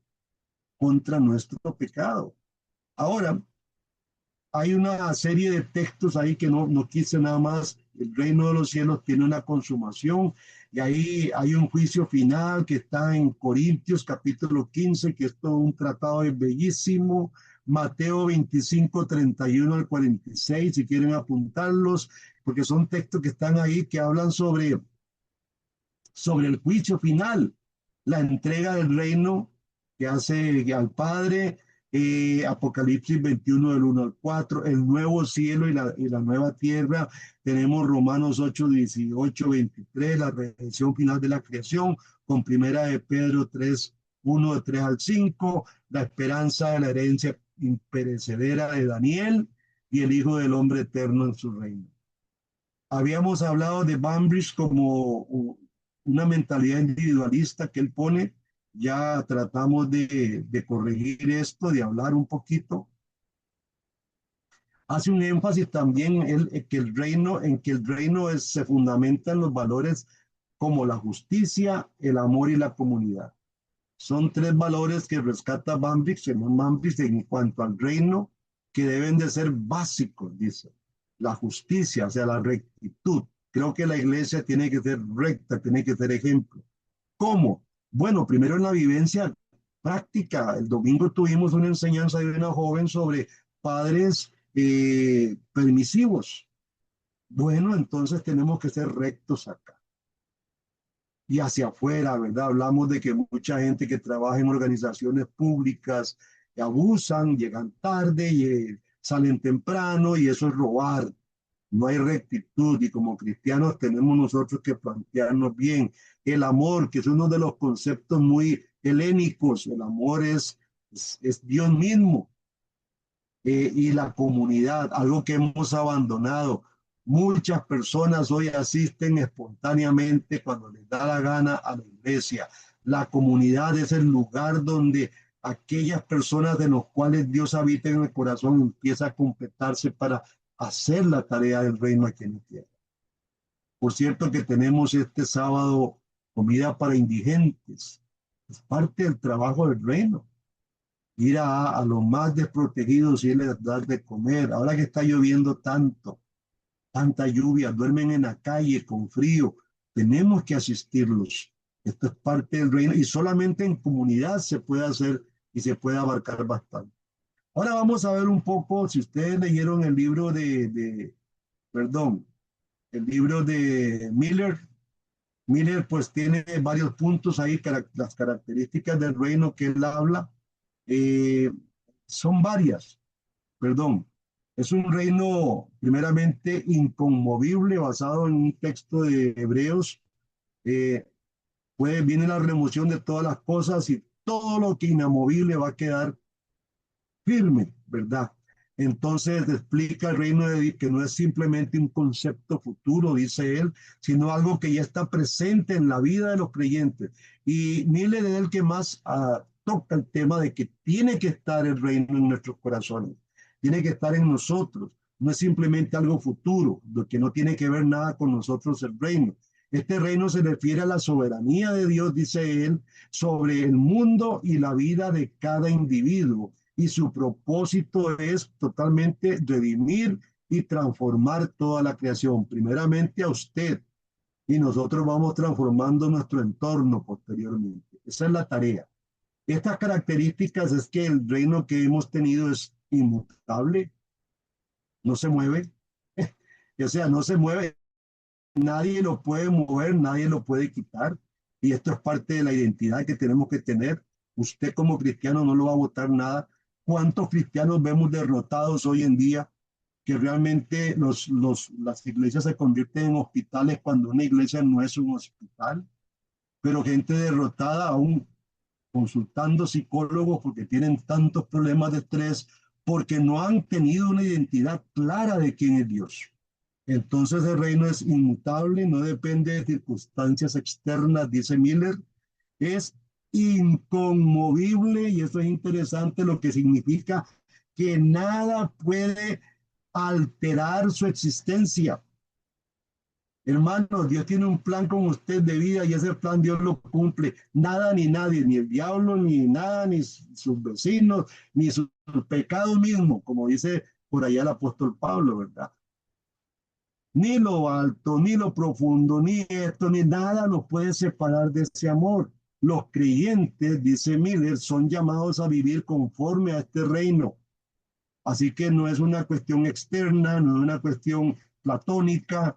Contra nuestro pecado. Ahora, hay una serie de textos ahí que no quise nada más el reino de los cielos tiene una consumación y ahí hay un juicio final que está en Corintios capítulo 15, que es todo un tratado bellísimo. Mateo 25, 31 al 46, si quieren apuntarlos, porque son textos que están ahí que hablan sobre el juicio final, la entrega del reino que hace al Padre, Apocalipsis 21 del 1 al 4, el nuevo cielo y la nueva tierra. Tenemos Romanos 8, 18, 23, la redención final de la creación, con primera de Pedro 3, 1 de 3 al 5, la esperanza de la herencia imperecedera de Daniel y el Hijo del Hombre eterno en su reino. Habíamos hablado de Bainbridge como una mentalidad individualista que él pone. Ya tratamos de corregir esto, de hablar un poquito. Hace un énfasis también en que el reino se fundamenta en los valores como la justicia, el amor y la comunidad. Son tres valores que rescata Bainbridge en cuanto al reino, que deben de ser básicos, dice. La justicia, o sea, la rectitud. Creo que la iglesia tiene que ser recta, tiene que ser ejemplo. ¿Cómo? Bueno, primero en la vivencia práctica. El domingo tuvimos una enseñanza de una joven sobre padres permisivos. Bueno, entonces tenemos que ser rectos acá y hacia afuera, ¿verdad? Hablamos de que mucha gente que trabaja en organizaciones públicas abusan, llegan tarde y salen temprano y eso es robar. No hay rectitud y como cristianos tenemos nosotros que plantearnos bien el amor, que es uno de los conceptos muy helénicos. El amor es Dios mismo, y la comunidad, algo que hemos abandonado. Muchas personas hoy asisten espontáneamente cuando les da la gana a la iglesia. La comunidad es el lugar donde aquellas personas de los cuales Dios habita en el corazón empieza a completarse para hacer la tarea del reino aquí en la tierra. Por cierto que tenemos este sábado comida para indigentes. Es parte del trabajo del reino, ir a los más desprotegidos y les dar de comer. Ahora que está lloviendo tanto, tanta lluvia, duermen en la calle con frío, tenemos que asistirlos. Esto es parte del reino y solamente en comunidad se puede hacer y se puede abarcar bastante. Ahora vamos a ver un poco, si ustedes leyeron el libro perdón, el libro de Miller. Miller pues tiene varios puntos ahí, las características del reino que él habla. Eh, Son varias, perdón. Es un reino primeramente inconmovible, basado en un texto de Hebreos. Eh, Viene la remoción de todas las cosas y todo lo que inamovible va a quedar firme, ¿verdad? Entonces explica el reino de Dios que no es simplemente un concepto futuro, dice él, sino algo que ya está presente en la vida de los creyentes. Y Miller es el que más toca el tema de que tiene que estar el reino en nuestros corazones, tiene que estar en nosotros. No es simplemente algo futuro, lo que no tiene que ver nada con nosotros el reino. Este reino se refiere a la soberanía de Dios, dice él, sobre el mundo y la vida de cada individuo, y su propósito es totalmente redimir y transformar toda la creación, primeramente a usted, y nosotros vamos transformando nuestro entorno posteriormente. Esa es la tarea. Estas características es que el reino que hemos tenido es inmutable, no se mueve, o sea, no se mueve, nadie lo puede mover, nadie lo puede quitar, y esto es parte de la identidad que tenemos que tener. Usted como cristiano no lo va a votar nada. ¿Cuántos cristianos vemos derrotados hoy en día? Que realmente las iglesias se convierten en hospitales cuando una iglesia no es un hospital, pero gente derrotada aún consultando psicólogos porque tienen tantos problemas de estrés, porque no han tenido una identidad clara de quién es Dios. Entonces el reino es inmutable, no depende de circunstancias externas, dice Miller, es inconmovible y eso es interesante, lo que significa que nada puede alterar su existencia. Hermano, Dios tiene un plan con usted de vida y ese plan Dios lo cumple. Nada ni nadie, ni el diablo, ni nada, ni sus vecinos, ni sus pecados mismos, como dice por allá el apóstol Pablo, ¿verdad? Ni lo alto, ni lo profundo, ni esto, ni nada nos puede separar de ese amor. Los creyentes, dice Miller, son llamados a vivir conforme a este reino. Así que no es una cuestión externa, no es una cuestión platónica,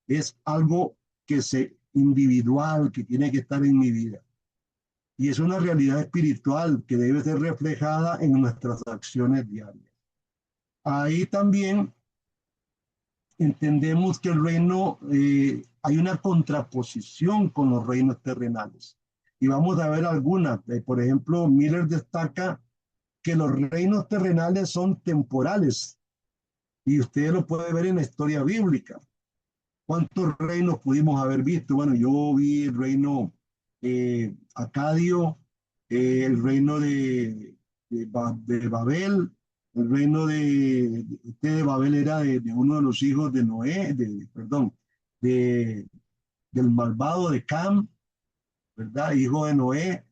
es algo que se individual, que tiene que estar en mi vida. Y es una realidad espiritual que debe ser reflejada en nuestras acciones diarias. Ahí también entendemos que el reino, hay una contraposición con los reinos terrenales. Y vamos a ver algunas. Por ejemplo, Miller destaca que los reinos terrenales son temporales. Y usted lo puede ver en la historia bíblica. ¿Cuántos reinos pudimos haber visto? Bueno, yo vi el reino acadio, el reino de Babel, el reino de Babel era de uno de los hijos de Noé, perdón, de, del malvado de Cam, ¿verdad? Hijo de Noé.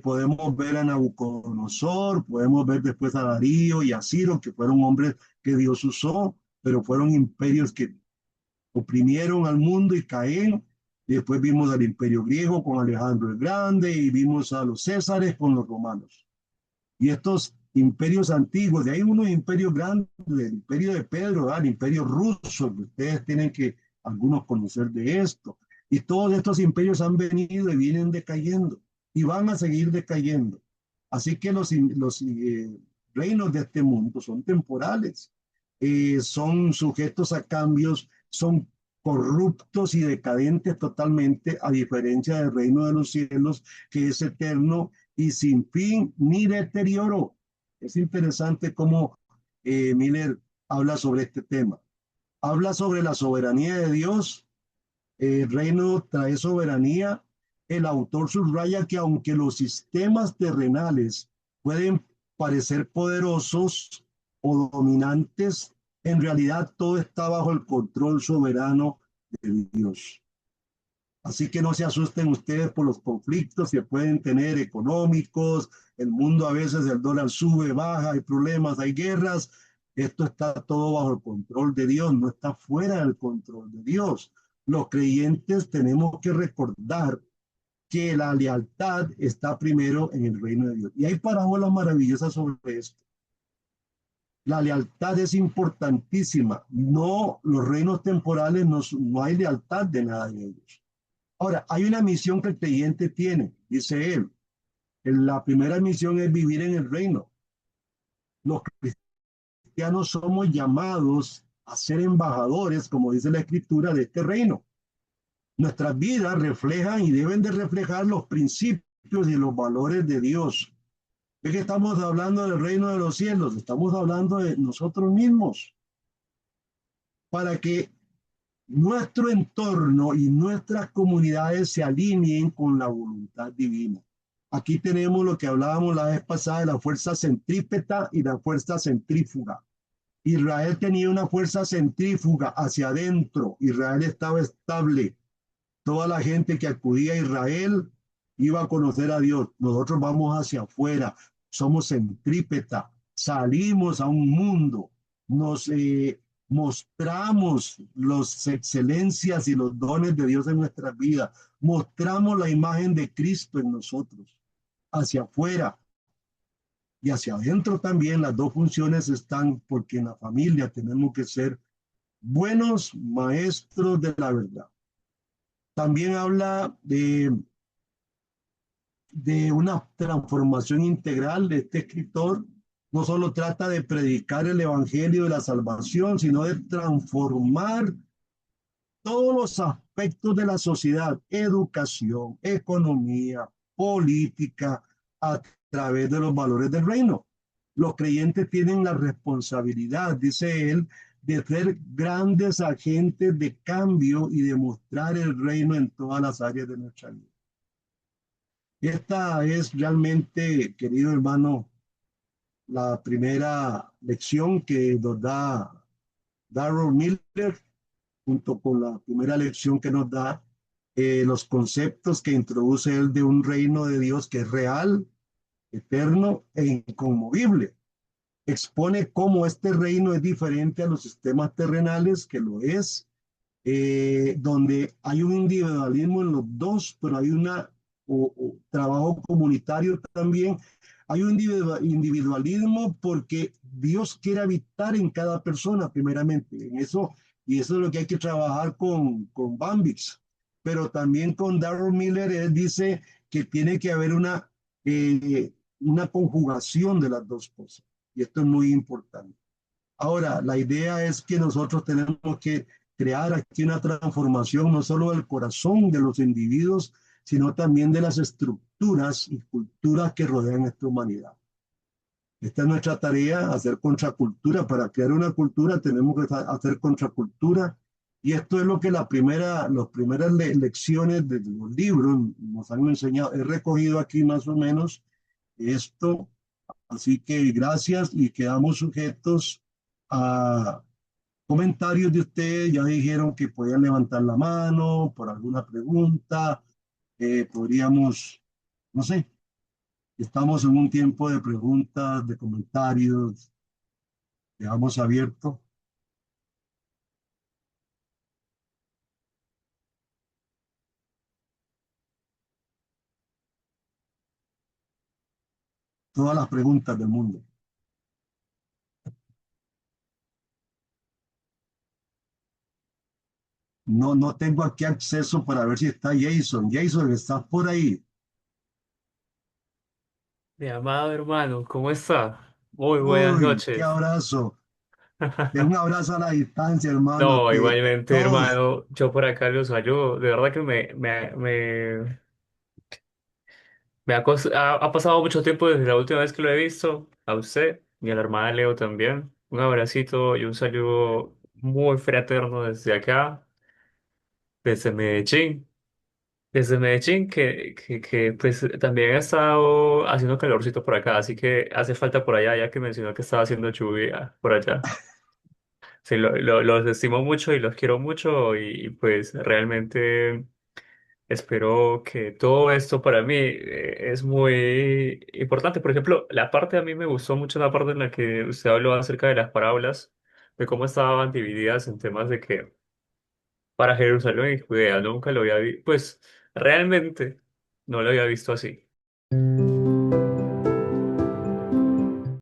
Podemos ver a Nabucodonosor, podemos ver después a Darío y a Ciro, que fueron hombres que Dios usó, pero fueron imperios que oprimieron al mundo y caen. Y después vimos al imperio griego con Alejandro el Grande y vimos a los césares con los romanos. Y estos imperios antiguos, de ahí unos imperios grandes, el imperio de Pedro, ¿verdad? El imperio ruso, que ustedes tienen que algunos conocer de esto. Y todos estos imperios han venido y vienen decayendo y van a seguir decayendo. Así que los reinos de este mundo son temporales, son sujetos a cambios, son corruptos y decadentes totalmente, a diferencia del reino de los cielos, que es eterno y sin fin ni deterioro. Es interesante cómo Miller habla sobre este tema. Habla sobre la soberanía de Dios. El reino trae soberanía. El autor subraya que aunque los sistemas terrenales pueden parecer poderosos o dominantes, en realidad todo está bajo el control soberano de Dios. Así que no se asusten ustedes por los conflictos que pueden tener económicos. El mundo a veces el dólar sube, baja, hay problemas, hay guerras. Esto está todo bajo el control de Dios, no está fuera del control de Dios. Los creyentes tenemos que recordar que la lealtad está primero en el reino de Dios. Y hay parábolas maravillosas sobre esto. La lealtad es importantísima. No, los reinos temporales no hay lealtad de nada de ellos. Ahora, hay una misión que el creyente tiene, dice él. La primera misión es vivir en el reino. Los cristianos somos llamados a ser embajadores, como dice la escritura, de este reino. Nuestras vidas reflejan y deben de reflejar los principios y los valores de Dios. ¿De qué estamos hablando del reino de los cielos? Estamos hablando de nosotros mismos. Para que nuestro entorno y nuestras comunidades se alineen con la voluntad divina. Aquí tenemos lo que hablábamos la vez pasada de la fuerza centrípeta y la fuerza centrífuga. Israel tenía una fuerza centrífuga hacia adentro. Israel estaba estable. Toda la gente que acudía a Israel iba a conocer a Dios. Nosotros vamos hacia afuera. Somos centrípeta. Salimos a un mundo. Nos mostramos las excelencias y los dones de Dios en nuestras vidas. Mostramos la imagen de Cristo en nosotros. Hacia afuera y hacia adentro también las dos funciones están, porque en la familia tenemos que ser buenos maestros de la verdad. También habla de una transformación integral de este escritor. No solo trata de predicar el evangelio de la salvación, sino de transformar todos los aspectos de la sociedad, educación, economía, política, a través de los valores del reino. Los creyentes tienen la responsabilidad, dice él, de ser grandes agentes de cambio y de mostrar el reino en todas las áreas de nuestra vida. Esta es realmente, querido hermano, la primera lección que nos da Darrell Miller, junto con la primera lección que nos da los conceptos que introduce él de un reino de Dios que es real, eterno e inconmovible. Expone cómo este reino es diferente a los sistemas terrenales, que lo es, donde hay un individualismo en los dos, pero hay una trabajo comunitario también. Hay un individualismo porque Dios quiere habitar en cada persona, primeramente, en eso, y eso es lo que hay que trabajar con Bambix. Pero también con Darrell Miller, él dice que tiene que haber una conjugación de las dos cosas, y esto es muy importante. Ahora, la idea es que nosotros tenemos que crear aquí una transformación no solo del corazón de los individuos, sino también de las estructuras y culturas que rodean esta humanidad. Esta es nuestra tarea, hacer contracultura. Para crear una cultura tenemos que hacer contracultura. Y esto es lo que las primeras lecciones de los libros nos han enseñado. He recogido aquí más o menos esto. Así que gracias y quedamos sujetos a comentarios de ustedes. Ya dijeron que podían levantar la mano por alguna pregunta. Podríamos, no sé, estamos en un tiempo de preguntas, de comentarios. Dejamos abierto todas las preguntas del mundo. No, no tengo aquí acceso para ver si está Jason. Jason, ¿estás por ahí? Mi amado hermano, ¿cómo está? Muy buenas Uy, qué noches. abrazo. Un abrazo a la distancia, hermano. No, Que igualmente, todos. hermano, yo por acá lo saludo. De verdad que ha pasado mucho tiempo desde la última vez que lo he visto. A usted y a la hermana Leo también. Un abracito y un saludo muy fraterno desde acá, desde Medellín. Desde Medellín, que pues también ha estado haciendo calorcito por acá, así que hace falta por allá, ya que mencionó que estaba haciendo lluvia por allá. Sí, los estimo mucho y los quiero mucho y, pues realmente espero que todo esto para mí es muy importante. Por ejemplo, la parte a mí me gustó mucho la parte en la que usted habló acerca de las parábolas, de cómo estaban divididas en temas de que para Jerusalén y Judea nunca lo había visto, pues realmente no lo había visto así.